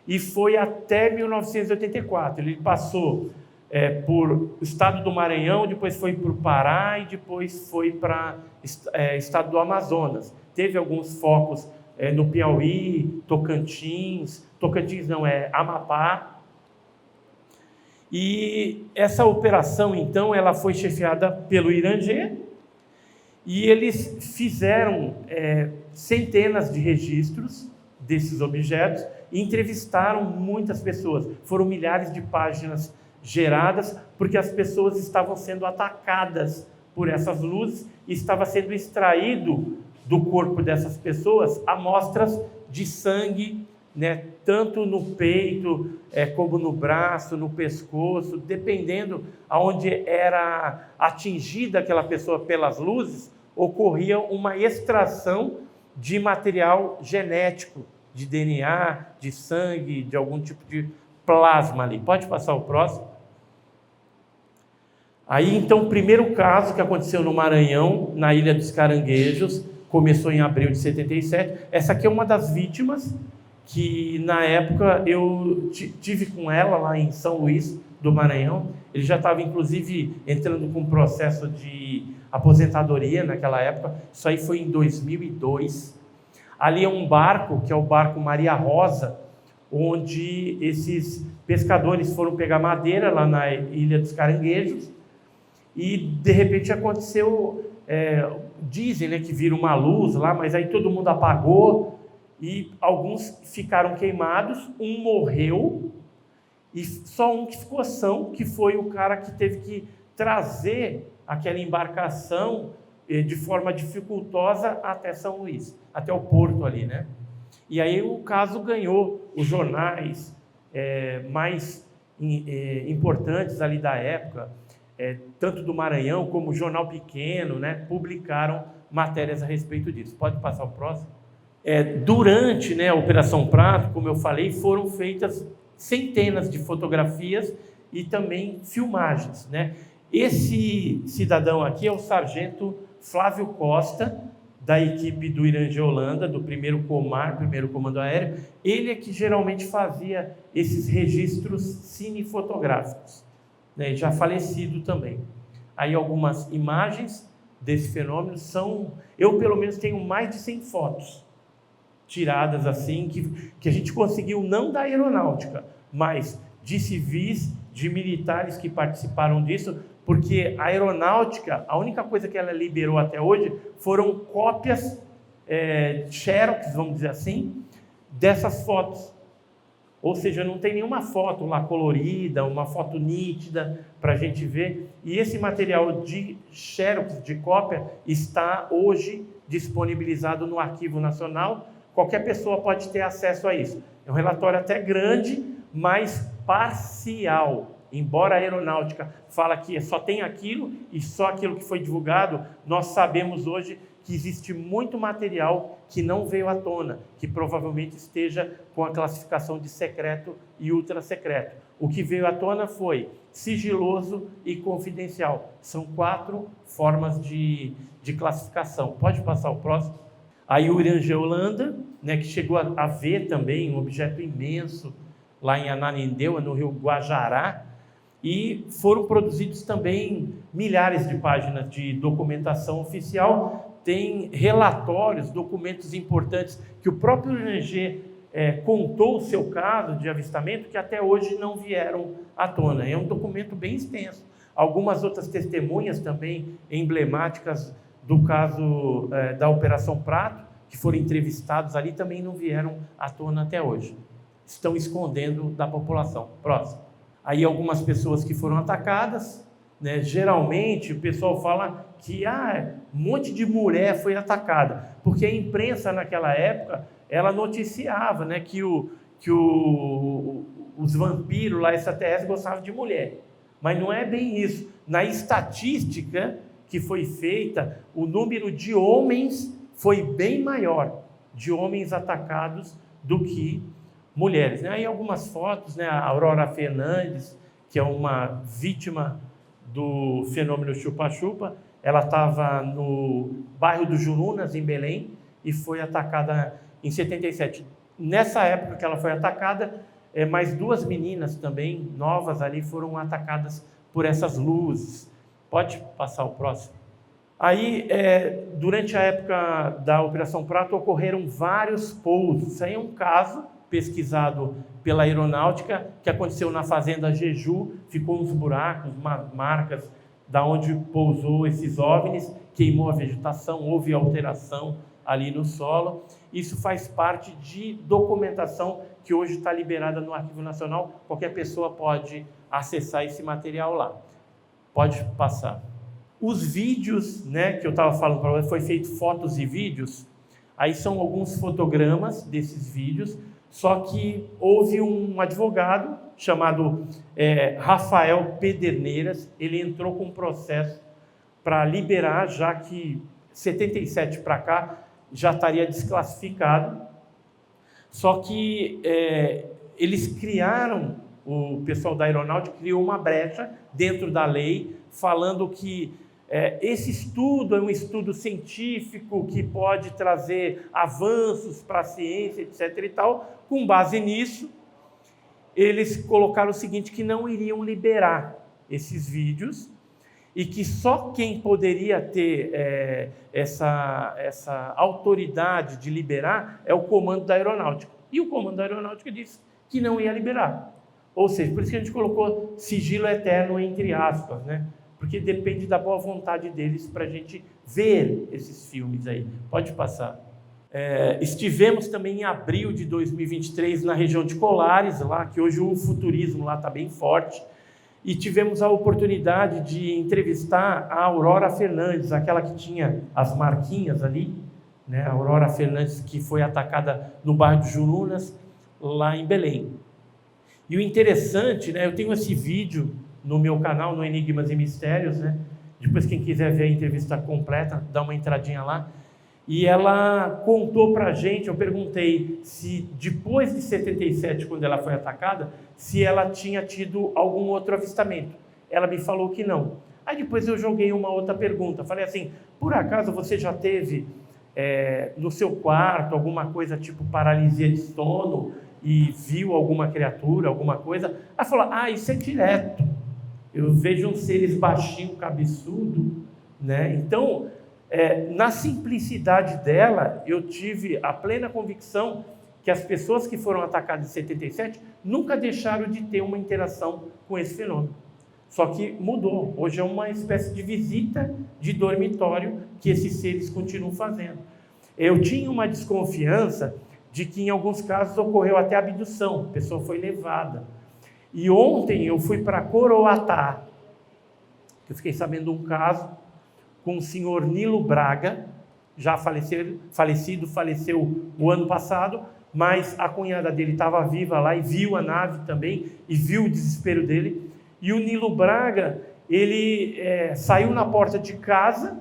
e foi até 1984. Ele passou por o estado do Maranhão, depois foi para o Pará e depois foi para estado do Amazonas. Teve alguns focos no Piauí, Tocantins não, Amapá. E essa operação, então, ela foi chefiada pelo Irangê, e eles fizeram centenas de registros desses objetos e entrevistaram muitas pessoas. Foram milhares de páginas geradas, porque as pessoas estavam sendo atacadas por essas luzes e estava sendo extraído do corpo dessas pessoas amostras de sangue, né, tanto no peito como no braço, no pescoço, dependendo aonde era atingida aquela pessoa pelas luzes, ocorria uma extração de material genético, de DNA, de sangue, de algum tipo de plasma ali. Pode passar o próximo? Aí, então, o primeiro caso que aconteceu no Maranhão, na Ilha dos Caranguejos, começou em abril de 77. Essa aqui é uma das vítimas que, na época, eu tive com ela lá em São Luís do Maranhão. Ele já estava, inclusive, entrando com um processo de aposentadoria naquela época. Isso aí foi em 2002. Ali é um barco, que é o barco Maria Rosa, onde esses pescadores foram pegar madeira lá na Ilha dos Caranguejos, e de repente aconteceu, dizem, né, que viram uma luz lá, mas aí todo mundo apagou, e alguns ficaram queimados, um morreu, e só um que ficou são, que foi o cara que teve que trazer aquela embarcação de forma dificultosa até São Luís, até o porto ali, né? E aí o caso ganhou os jornais mais importantes ali da época, tanto do Maranhão como o Jornal Pequeno, né, publicaram matérias a respeito disso. Pode passar o próximo? Durante, né, a Operação Prato, como eu falei, foram feitas centenas de fotografias e também filmagens, né? Esse cidadão aqui é o sargento Flávio Costa, da equipe do Irangê Holanda, do primeiro Comar, primeiro Comando Aéreo. Ele é que geralmente fazia esses registros cinefotográficos, né, já falecido também. Aí algumas imagens desse fenômeno são... Eu, pelo menos, tenho mais de 100 fotos tiradas assim, que a gente conseguiu, não da aeronáutica, mas de civis, de militares que participaram disso, porque a aeronáutica, a única coisa que ela liberou até hoje foram cópias, xerox, vamos dizer assim, dessas fotos. Ou seja, não tem nenhuma foto lá colorida, uma foto nítida para a gente ver. E esse material de xerox, de cópia, está hoje disponibilizado no Arquivo Nacional. Qualquer pessoa pode ter acesso a isso. É um relatório até grande, mas parcial. Embora a aeronáutica fala que só tem aquilo e só aquilo que foi divulgado, nós sabemos hoje que existe muito material que não veio à tona, que provavelmente esteja com a classificação de secreto e ultra secreto. O que veio à tona foi sigiloso e confidencial. São 4 formas de classificação. Pode passar o próximo? Aí o Irangê Holanda, né, que chegou a ver também um objeto imenso lá em Ananindeua, no rio Guajará, e foram produzidos também milhares de páginas de documentação oficial. Tem relatórios, documentos importantes que o próprio Irangê contou o seu caso de avistamento, que até hoje não vieram à tona. É um documento bem extenso. Algumas outras testemunhas também emblemáticas do caso da Operação Prato, que foram entrevistados ali, também não vieram à tona até hoje. Estão escondendo da população. Próximo. Aí algumas pessoas que foram atacadas, né? Geralmente o pessoal fala que um monte de mulher foi atacada, porque a imprensa naquela época, ela noticiava, né, que os vampiros lá extraterrestres gostavam de mulher. Mas não é bem isso. Na estatística que foi feita, o número de homens foi bem maior. de homens atacados do que mulheres. Aí algumas fotos, né? A Aurora Fernandes, que é uma vítima do fenômeno chupa-chupa, ela estava no bairro do Jurunas, em Belém, e foi atacada em 77. Nessa época que ela foi atacada, mais 2 meninas também, novas ali, foram atacadas por essas luzes. Pode passar o próximo. Aí, durante a época da Operação Prato, ocorreram vários pousos. Isso aí é um caso pesquisado pela aeronáutica, que aconteceu na fazenda Jeju, ficou uns buracos, umas marcas da onde pousou esses OVNIs, queimou a vegetação, houve alteração ali no solo. Isso faz parte de documentação que hoje está liberada no Arquivo Nacional, qualquer pessoa pode acessar esse material lá. Pode passar. Os vídeos, né, que eu estava falando para você, foi feito fotos e vídeos, aí são alguns fotogramas desses vídeos, só que houve um advogado chamado Rafael Pederneiras, ele entrou com um processo para liberar, já que 77 para cá já estaria desclassificado, só que eles criaram, o pessoal da aeronáutica criou uma brecha dentro da lei, falando que esse estudo é um estudo científico que pode trazer avanços para a ciência, etc. e tal. Com base nisso, eles colocaram o seguinte, que não iriam liberar esses vídeos e que só quem poderia ter essa autoridade de liberar é o comando da aeronáutica. E o comando da aeronáutica disse que não ia liberar. Ou seja, por isso que a gente colocou sigilo eterno entre aspas, né? Porque depende da boa vontade deles para a gente ver esses filmes aí. Pode passar. Estivemos também em abril de 2023 na região de Colares, lá, que hoje o futurismo lá está bem forte, e tivemos a oportunidade de entrevistar a Aurora Fernandes, aquela que tinha as marquinhas ali, né? A Aurora Fernandes, que foi atacada no bairro de Jurunas, lá em Belém. E o interessante, né, eu tenho esse vídeo no meu canal, no Enigmas e Mistérios, né? Depois quem quiser ver a entrevista completa, dá uma entradinha lá. E ela contou para a gente, eu perguntei se depois de 77, quando ela foi atacada, se ela tinha tido algum outro avistamento. Ela me falou que não. Aí depois eu joguei uma outra pergunta, falei assim, por acaso você já teve no seu quarto alguma coisa tipo paralisia de sono e viu alguma criatura, alguma coisa? Ela falou, isso é direto. Eu vejo uns seres baixinho, cabeçudo, né? Então, na simplicidade dela, eu tive a plena convicção que as pessoas que foram atacadas em 77 nunca deixaram de ter uma interação com esse fenômeno. Só que mudou. Hoje é uma espécie de visita de dormitório que esses seres continuam fazendo. Eu tinha uma desconfiança de que em alguns casos ocorreu até abdução, a pessoa foi levada. E ontem eu fui para Coroatá, eu fiquei sabendo de um caso com o senhor Nilo Braga, já faleceu o ano passado, mas a cunhada dele estava viva lá e viu a nave também, e viu o desespero dele. E o Nilo Braga, ele saiu na porta de casa,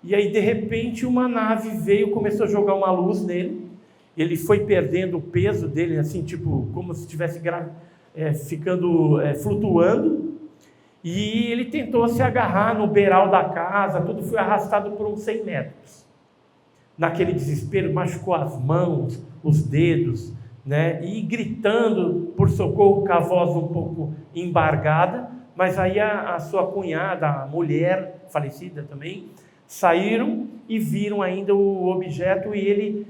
e aí de repente uma nave veio, começou a jogar uma luz nele, ele foi perdendo o peso dele, assim, tipo, como se estivesse ficando flutuando, e ele tentou se agarrar no beiral da casa, tudo foi arrastado por uns 100 metros. Naquele desespero, machucou as mãos, os dedos, né? E gritando por socorro com a voz um pouco embargada, mas aí a sua cunhada, a mulher falecida também, saíram e viram ainda o objeto e ele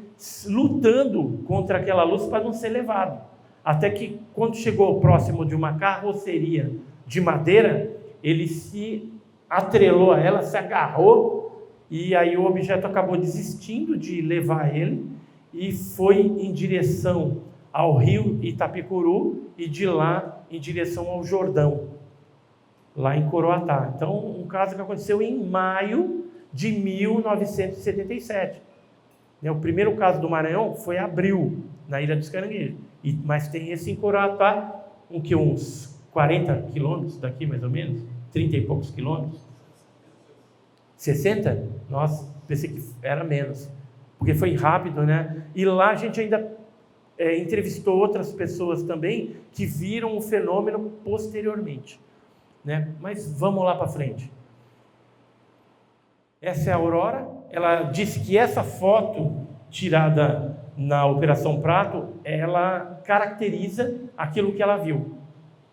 lutando contra aquela luz para não ser levado. Até que, quando chegou próximo de uma carroceria de madeira, ele se atrelou a ela, se agarrou, e aí o objeto acabou desistindo de levar ele e foi em direção ao rio Itapicuru e de lá em direção ao Jordão, lá em Coroatá. Então, um caso que aconteceu em maio de 1977. O primeiro caso do Maranhão foi em abril, na Ilha dos Caranguejos. Mas tem esse em Coroatá, uns 40 quilômetros daqui, mais ou menos, 30 e poucos quilômetros. 60? Nossa, pensei que era menos. porque foi rápido, né? E lá a gente ainda entrevistou outras pessoas também que viram o fenômeno posteriormente, né? Mas vamos lá para frente. Essa é a Aurora. Ela disse que essa foto tirada na Operação Prato, ela caracteriza aquilo que ela viu.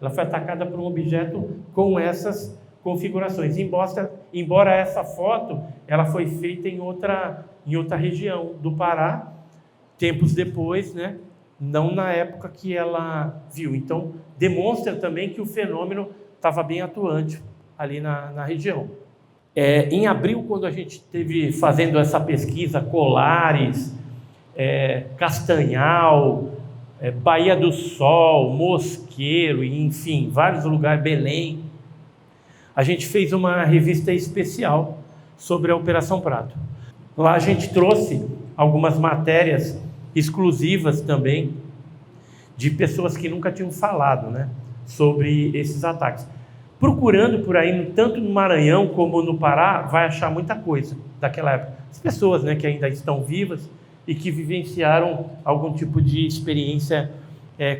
Ela foi atacada por um objeto com essas configurações. Embora essa foto ela foi feita em outra região do Pará, tempos depois, né? Não na época que ela viu. Então, demonstra também que o fenômeno estava bem atuante ali na região. Em abril, quando a gente esteve fazendo essa pesquisa, Colares, Castanhal, Baía do Sol, Mosqueiro, enfim, vários lugares, Belém, a gente fez uma revista especial sobre a Operação Prato. Lá a gente trouxe algumas matérias exclusivas também de pessoas que nunca tinham falado, né, sobre esses ataques. Procurando por aí, tanto no Maranhão como no Pará, vai achar muita coisa daquela época. As pessoas, né, que ainda estão vivas e que vivenciaram algum tipo de experiência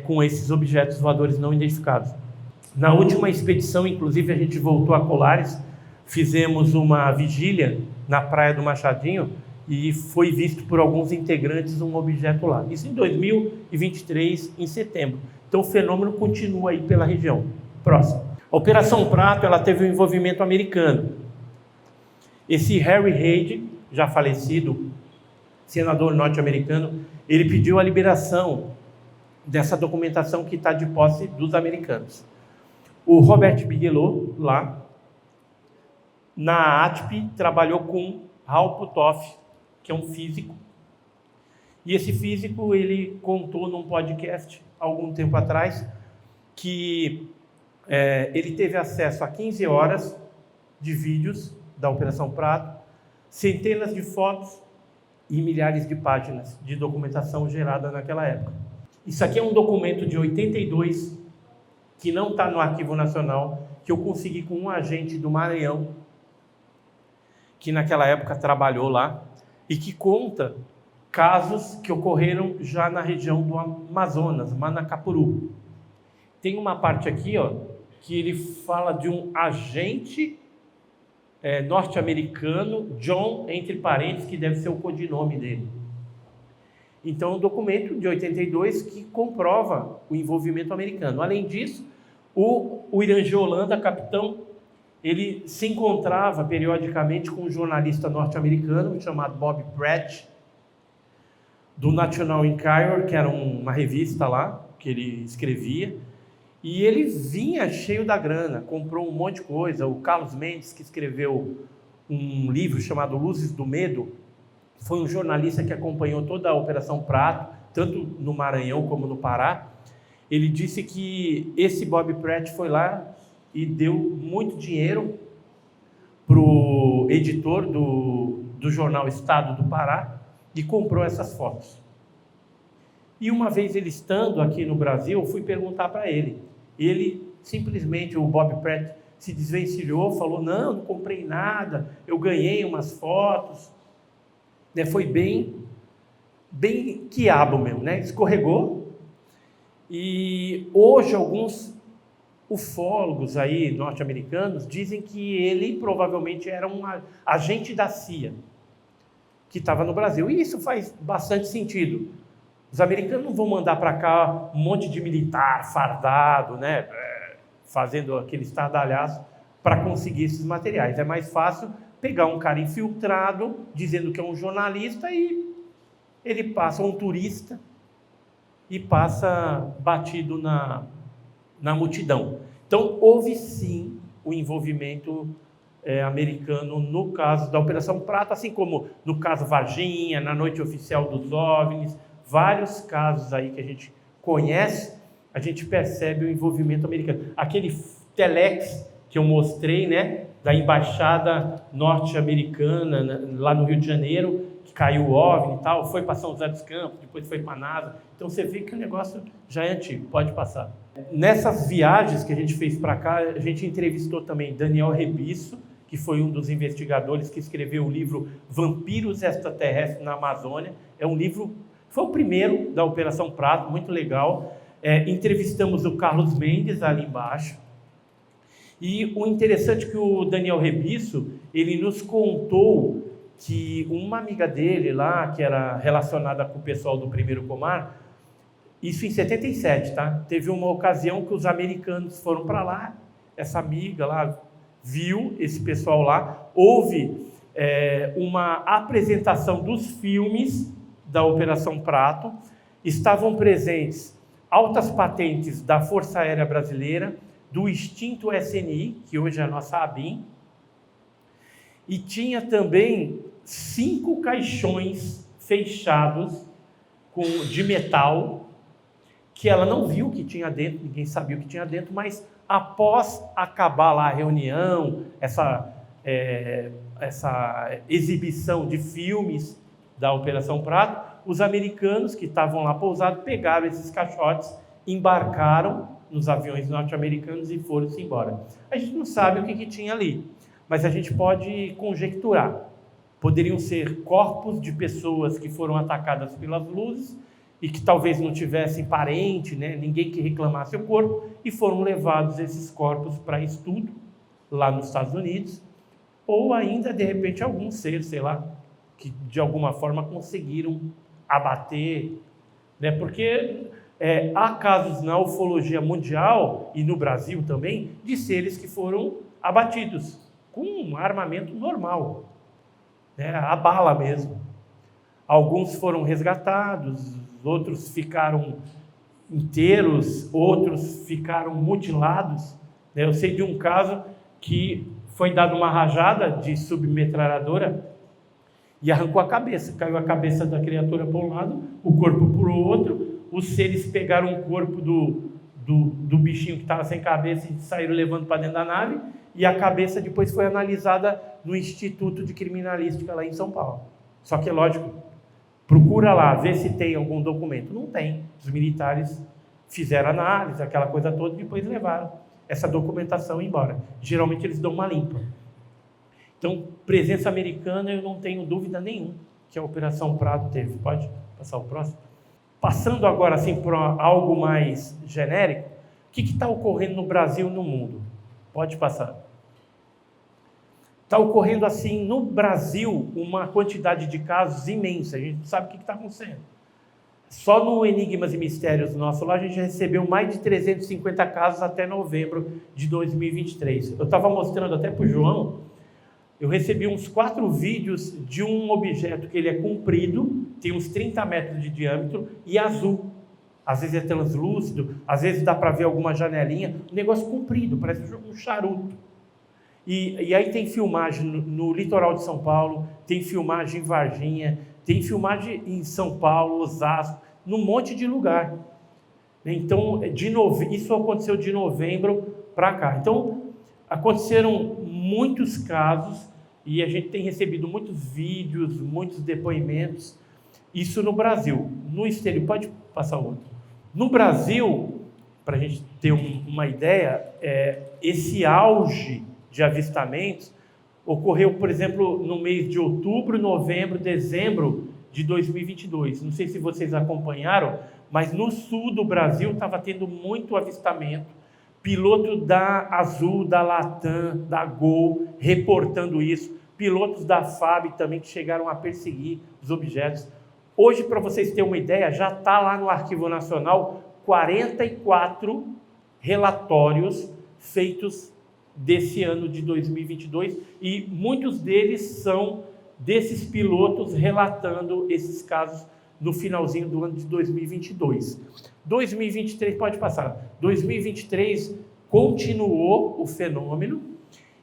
com esses objetos voadores não identificados. Na última expedição, inclusive, a gente voltou a Colares, fizemos uma vigília na Praia do Machadinho e foi visto por alguns integrantes um objeto lá. Isso em 2023, em setembro. Então o fenômeno continua aí pela região. Próximo. A Operação Prato, ela teve um envolvimento americano. Esse Harry Reid, já falecido, senador norte-americano, ele pediu a liberação dessa documentação que está de posse dos americanos. O Robert Bigelow, lá, na ATP, trabalhou com Hal Puthoff, que é um físico. E esse físico, ele contou num podcast, algum tempo atrás, que ele teve acesso a 15 horas de vídeos da Operação Prato, centenas de fotos e milhares de páginas de documentação gerada naquela época. Isso aqui é um documento de 82, que não está no Arquivo Nacional, que eu consegui com um agente do Maranhão, que naquela época trabalhou lá, e que conta casos que ocorreram já na região do Amazonas, Manacapuru. Tem uma parte aqui, ó, que ele fala de um agente norte-americano, John, entre parênteses, que deve ser o codinome dele. Então, é um documento de 82 que comprova o envolvimento americano. Além disso, o Irangê Holanda, capitão, ele se encontrava periodicamente com um jornalista norte-americano chamado Bob Pratt, do National Enquirer, que era uma revista lá, que ele escrevia, e ele vinha cheio da grana, comprou um monte de coisa. O Carlos Mendes, que escreveu um livro chamado Luzes do Medo, foi um jornalista que acompanhou toda a Operação Prato, tanto no Maranhão como no Pará. Ele disse que esse Bob Pratt foi lá e deu muito dinheiro para o editor do jornal Estado do Pará e comprou essas fotos. E uma vez ele estando aqui no Brasil, eu fui perguntar para ele. Ele simplesmente, o Bob Pratt, se desvencilhou, falou, não comprei nada, eu ganhei umas fotos. Foi bem quiabo mesmo, né? Escorregou. E hoje alguns ufólogos aí norte-americanos dizem que ele provavelmente era um agente da CIA que estava no Brasil. E isso faz bastante sentido. Os americanos não vão mandar para cá um monte de militar fardado, né? Fazendo aquele estardalhaço para conseguir esses materiais. É mais fácil pegar um cara infiltrado, dizendo que é um jornalista, e ele passa, um turista, e passa batido na multidão. Então, houve sim o envolvimento americano no caso da Operação Prato, assim como no caso Varginha, na Noite Oficial dos OVNIs, vários casos aí que a gente conhece, a gente percebe o envolvimento americano. Aquele telex que eu mostrei, né, da embaixada norte-americana lá no Rio de Janeiro, que caiu o OVNI e tal, foi para São José dos Campos, depois foi para a NASA. Então você vê que o negócio já é antigo, pode passar. Nessas viagens que a gente fez para cá, a gente entrevistou também Daniel Rebisso, que que foi um dos investigadores que escreveu o livro Vampiros Extraterrestres na Amazônia. É um livro, foi o primeiro da Operação Prato, muito legal. Entrevistamos o Carlos Mendes ali embaixo. E o interessante é que o Daniel Rebisso, ele nos contou que uma amiga dele lá, que era relacionada com o pessoal do Primeiro Comar, isso em 77, tá? Teve uma ocasião que os americanos foram para lá, essa amiga lá viu esse pessoal lá, houve uma apresentação dos filmes da Operação Prato, estavam presentes altas patentes da Força Aérea Brasileira, do extinto SNI, que hoje é a nossa ABIN, e tinha também 5 caixões fechados de metal, que ela não viu o que tinha dentro, ninguém sabia o que tinha dentro, mas após acabar lá a reunião, essa exibição de filmes da Operação Prato, os americanos que estavam lá pousados pegaram esses caixotes, embarcaram nos aviões norte-americanos e foram-se embora. A gente não sabe o que tinha ali, mas a gente pode conjecturar. Poderiam ser corpos de pessoas que foram atacadas pelas luzes e que talvez não tivessem parente, né, ninguém que reclamasse o corpo, e foram levados esses corpos para estudo lá nos Estados Unidos, ou ainda, de repente, algum ser, sei lá, que de alguma forma conseguiram abater, né, porque há casos na ufologia mundial, e no Brasil também, de seres que foram abatidos com um armamento normal, né, a bala mesmo. Alguns foram resgatados, outros ficaram inteiros, outros ficaram mutilados. Eu sei de um caso que foi dada uma rajada de submetralhadora e arrancou a cabeça, caiu a cabeça da criatura por um lado, o corpo por outro, os seres pegaram o corpo do bichinho que estava sem cabeça e saíram levando para dentro da nave, e a cabeça depois foi analisada no Instituto de Criminalística lá em São Paulo. Só que é lógico, procura lá, vê se tem algum documento. Não tem. Os militares fizeram análise, aquela coisa toda, e depois levaram essa documentação embora. Geralmente eles dão uma limpa. Então, presença americana, eu não tenho dúvida nenhuma que a Operação Prato teve. Pode passar o próximo? Passando agora assim para algo mais genérico, o que está ocorrendo no Brasil e no mundo? Pode passar. Está ocorrendo assim no Brasil uma quantidade de casos imensa, a gente não sabe o que está acontecendo. Só no Enigmas e Mistérios nosso lá a gente recebeu mais de 350 casos até novembro de 2023. Eu estava mostrando até para o João, eu recebi uns 4 vídeos de um objeto que ele é comprido, tem uns 30 metros de diâmetro e azul. Às vezes é translúcido, às vezes dá para ver alguma janelinha, um negócio comprido, parece um charuto. E aí tem filmagem no litoral de São Paulo, tem filmagem em Varginha, tem filmagem em São Paulo, Osasco, num monte de lugar. Então, isso aconteceu de novembro para cá. Então, aconteceram muitos casos e a gente tem recebido muitos vídeos, muitos depoimentos. Isso no Brasil. No exterior, pode passar o outro. No Brasil, para a gente ter uma ideia, esse auge de avistamentos ocorreu, por exemplo, no mês de outubro, novembro, dezembro de 2022. Não sei se vocês acompanharam, mas no sul do Brasil estava tendo muito avistamento. Piloto da Azul, da Latam, da Gol, reportando isso. Pilotos da FAB também que chegaram a perseguir os objetos. Hoje, para vocês terem uma ideia, já está lá no Arquivo Nacional 44 relatórios feitos desse ano de 2022, e muitos deles são desses pilotos relatando esses casos no finalzinho do ano de 2022. 2023, pode passar, 2023 continuou o fenômeno,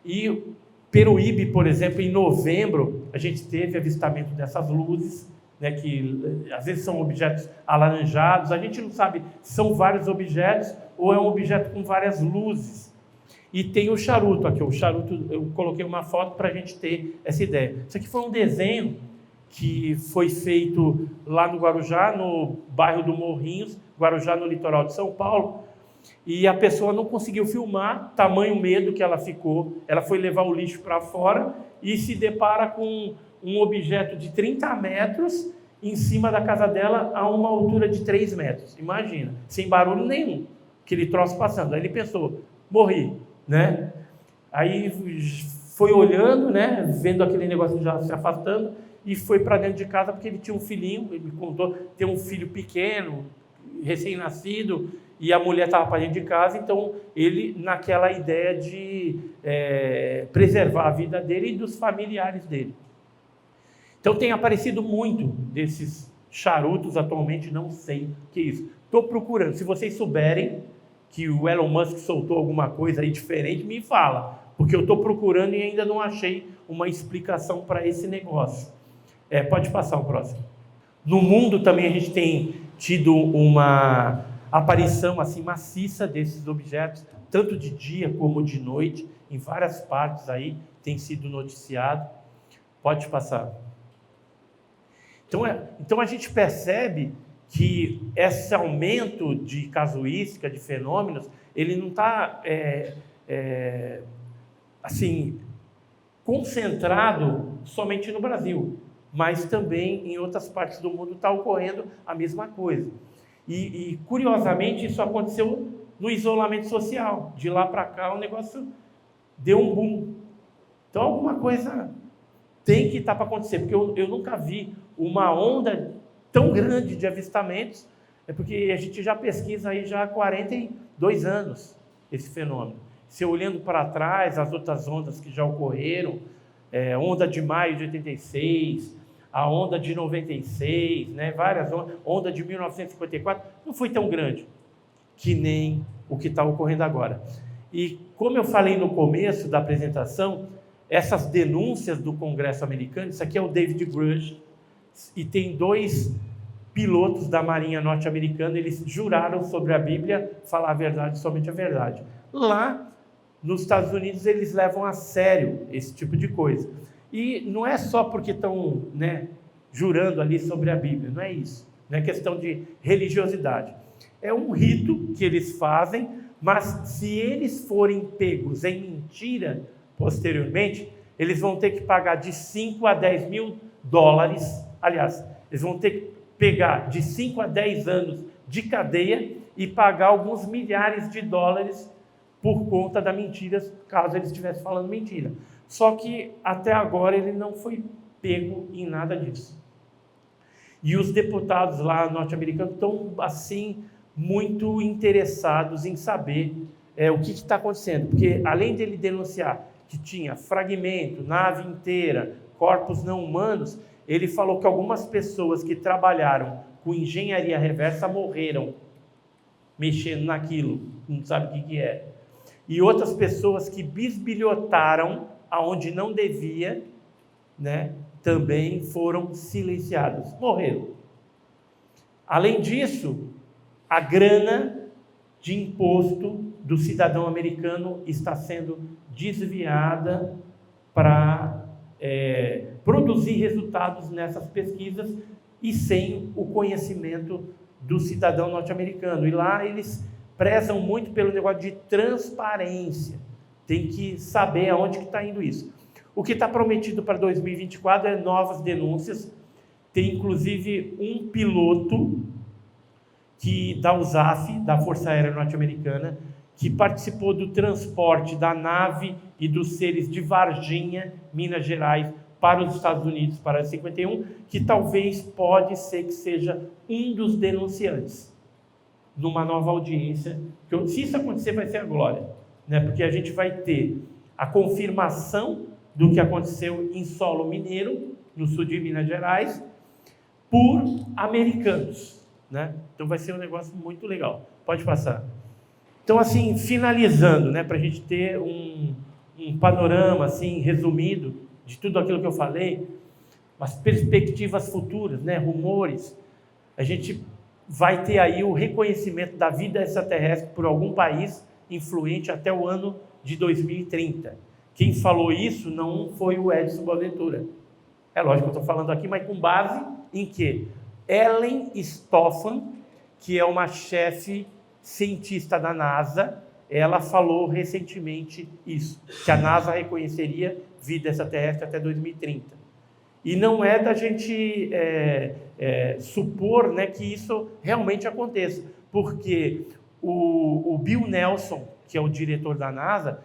e Peruíbe, por exemplo, em novembro, a gente teve avistamento dessas luzes, né, que às vezes são objetos alaranjados, a gente não sabe se são vários objetos ou é um objeto com várias luzes. E tem o charuto aqui, o charuto, eu coloquei uma foto para a gente ter essa ideia. Isso aqui foi um desenho que foi feito lá no Guarujá, no bairro do Morrinhos, Guarujá no litoral de São Paulo, e a pessoa não conseguiu filmar, tamanho medo que ela ficou. Ela foi levar o lixo para fora e se depara com um objeto de 30 metros em cima da casa dela a uma altura de 3 metros. Imagina, sem barulho nenhum, aquele troço passando. Aí ele pensou, morri, né? Aí foi olhando, né, vendo aquele negócio já se afastando, e foi para dentro de casa porque ele tinha um filhinho, ele me contou, tem um filho pequeno, recém-nascido, e a mulher estava para dentro de casa, então ele, naquela ideia de preservar a vida dele e dos familiares dele. Então tem aparecido muito desses charutos atualmente, não sei o que é isso. Estou procurando, se vocês souberem que o Elon Musk soltou alguma coisa aí diferente, me fala, porque eu estou procurando e ainda não achei uma explicação para esse negócio. Pode passar o próximo. No mundo também a gente tem tido uma aparição assim maciça desses objetos, tanto de dia como de noite, em várias partes aí tem sido noticiado. Pode passar. Então a gente percebe que esse aumento de casuística, de fenômenos, ele não está assim, concentrado somente no Brasil, mas também em outras partes do mundo está ocorrendo a mesma coisa. E curiosamente, isso aconteceu no isolamento social. De lá para cá, o negócio deu um boom. Então, alguma coisa tem que estar para acontecer, porque eu nunca vi uma onda tão grande de avistamentos, porque a gente já pesquisa aí já há 42 anos esse fenômeno. Se olhando para trás, as outras ondas que já ocorreram, onda de maio de 86, a onda de 96, né, várias ondas, onda de 1954, não foi tão grande que nem o que está ocorrendo agora. E como eu falei no começo da apresentação, essas denúncias do Congresso americano, isso aqui é o David Grush, e tem 2 pilotos da Marinha norte-americana, eles juraram sobre a Bíblia falar a verdade, somente a verdade. Lá nos Estados Unidos eles levam a sério esse tipo de coisa. E não é só porque estão, né, jurando ali sobre a Bíblia, não é isso. Não é questão de religiosidade. É um rito que eles fazem, mas se eles forem pegos em mentira posteriormente, eles vão ter que pagar de 5 a 10 mil dólares. Aliás, eles vão ter que pegar de 5 a 10 anos de cadeia e pagar alguns milhares de dólares por conta da mentira, caso ele estivesse falando mentira. Só que até agora ele não foi pego em nada disso. E os deputados lá norte-americanos estão assim muito interessados em saber o que está acontecendo, porque além dele denunciar que tinha fragmento, nave inteira, corpos não humanos, ele falou que algumas pessoas que trabalharam com engenharia reversa morreram mexendo naquilo, não sabe o que é. E outras pessoas que bisbilhotaram aonde não devia, né, também foram silenciadas, morreram. Além disso, a grana de imposto do cidadão americano está sendo desviada para produzir resultados nessas pesquisas e sem o conhecimento do cidadão norte-americano. E lá eles prezam muito pelo negócio de transparência. Tem que saber aonde que está indo isso. O que está prometido para 2024 é novas denúncias. Tem inclusive um piloto da USAF, da Força Aérea Norte-Americana, que participou do transporte da nave e dos seres de Varginha, Minas Gerais, para os Estados Unidos, para a 51, que talvez pode ser que seja um dos denunciantes numa nova audiência. Se isso acontecer, vai ser a glória, né? Porque a gente vai ter a confirmação do que aconteceu em solo mineiro, no sul de Minas Gerais, por americanos, né? Então vai ser um negócio muito legal. Pode passar. Então, assim, finalizando, né, para a gente ter um panorama assim, resumido de tudo aquilo que eu falei, as perspectivas futuras, né, rumores, a gente vai ter aí o reconhecimento da vida extraterrestre por algum país influente até o ano de 2030. Quem falou isso não foi o Edson Boaventura. É lógico que eu estou falando aqui, mas com base em quê? Ellen Stofan, que é uma chefe cientista da NASA, ela falou recentemente isso, que a NASA reconheceria vida extraterrestre até 2030. E não é da gente supor, né, que isso realmente aconteça, porque o Bill Nelson, que é o diretor da NASA,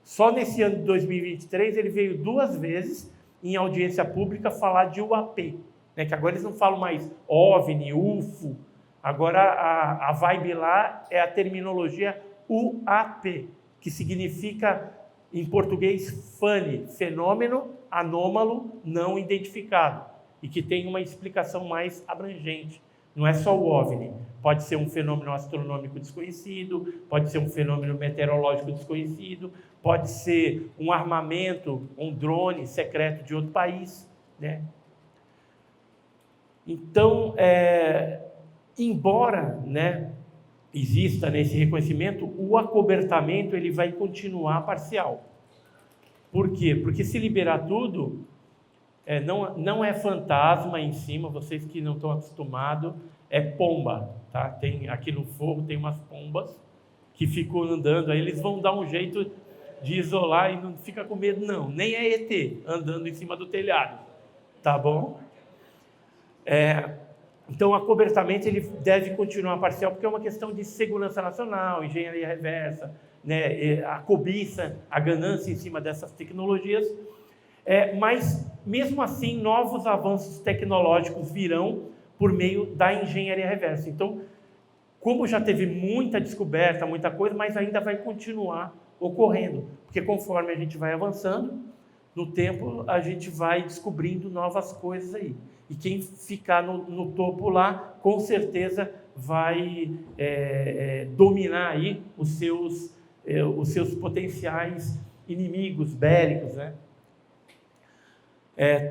só nesse ano de 2023 ele veio 2 vezes em audiência pública falar de UAP, né, que agora eles não falam mais OVNI, UFO, agora a vibe lá é a terminologia UAP, que significa, em português, FANI, fenômeno anômalo não identificado, e que tem uma explicação mais abrangente. Não é só o OVNI, pode ser um fenômeno astronômico desconhecido, pode ser um fenômeno meteorológico desconhecido, pode ser um armamento, um drone secreto de outro país, né? Então, embora, né, exista nesse reconhecimento, o acobertamento ele vai continuar parcial. Por quê? Porque se liberar tudo, não é fantasma em cima, vocês que não estão acostumados, é pomba, tá? Tem, aqui no forro tem umas pombas que ficam andando, aí eles vão dar um jeito de isolar e não fica com medo não, nem é ET andando em cima do telhado, tá bom? Então, o acobertamento ele deve continuar parcial, porque é uma questão de segurança nacional, engenharia reversa, né, a cobiça, a ganância em cima dessas tecnologias. Mas, mesmo assim, novos avanços tecnológicos virão por meio da engenharia reversa. Então, como já teve muita descoberta, muita coisa, mas ainda vai continuar ocorrendo, porque conforme a gente vai avançando, no tempo a gente vai descobrindo novas coisas aí. E quem ficar no topo lá, com certeza vai dominar aí os seus potenciais inimigos bélicos, né?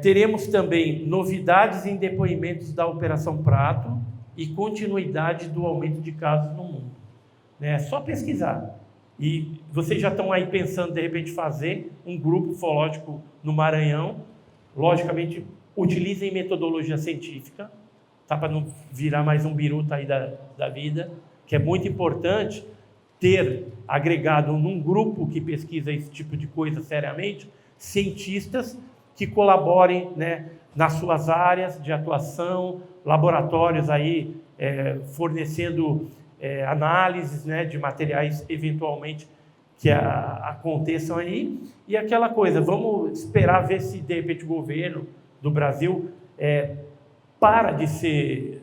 Teremos também novidades em depoimentos da Operação Prato e continuidade do aumento de casos no mundo. É só pesquisar. E vocês já estão aí pensando, de repente, fazer um grupo ufológico no Maranhão. Logicamente, utilizem metodologia científica, tá? Para não virar mais um biruta aí da vida, que é muito importante ter agregado num grupo que pesquisa esse tipo de coisa seriamente, cientistas que colaborem, né, nas suas áreas de atuação, laboratórios aí fornecendo análises, né, de materiais eventualmente que aconteçam aí, e aquela coisa, vamos esperar ver se de repente o governo do Brasil para de ser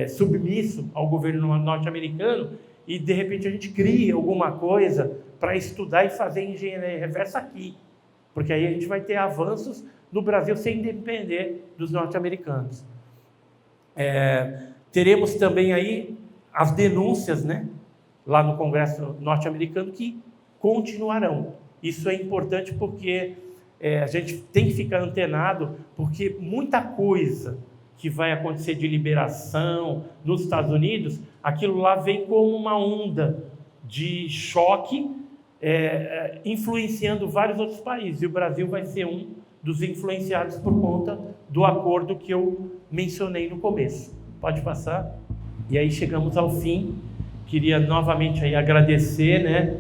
submisso ao governo norte-americano e de repente a gente cria alguma coisa para estudar e fazer engenharia reversa aqui, porque aí a gente vai ter avanços no Brasil sem depender dos norte-americanos. Teremos também aí as denúncias, né, lá no Congresso norte-americano, que continuarão. Isso é importante porque a gente tem que ficar antenado, porque muita coisa que vai acontecer de liberação nos Estados Unidos, aquilo lá vem como uma onda de choque, influenciando vários outros países. E o Brasil vai ser um dos influenciados por conta do acordo que eu mencionei no começo. Pode passar? E aí chegamos ao fim. Queria novamente aí agradecer, né,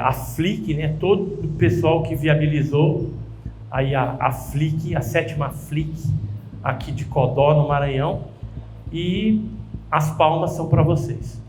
a FLIC, né, todo o pessoal que viabilizou aí a FLIC, a 7ª FLIC aqui de Codó, no Maranhão. E as palmas são para vocês.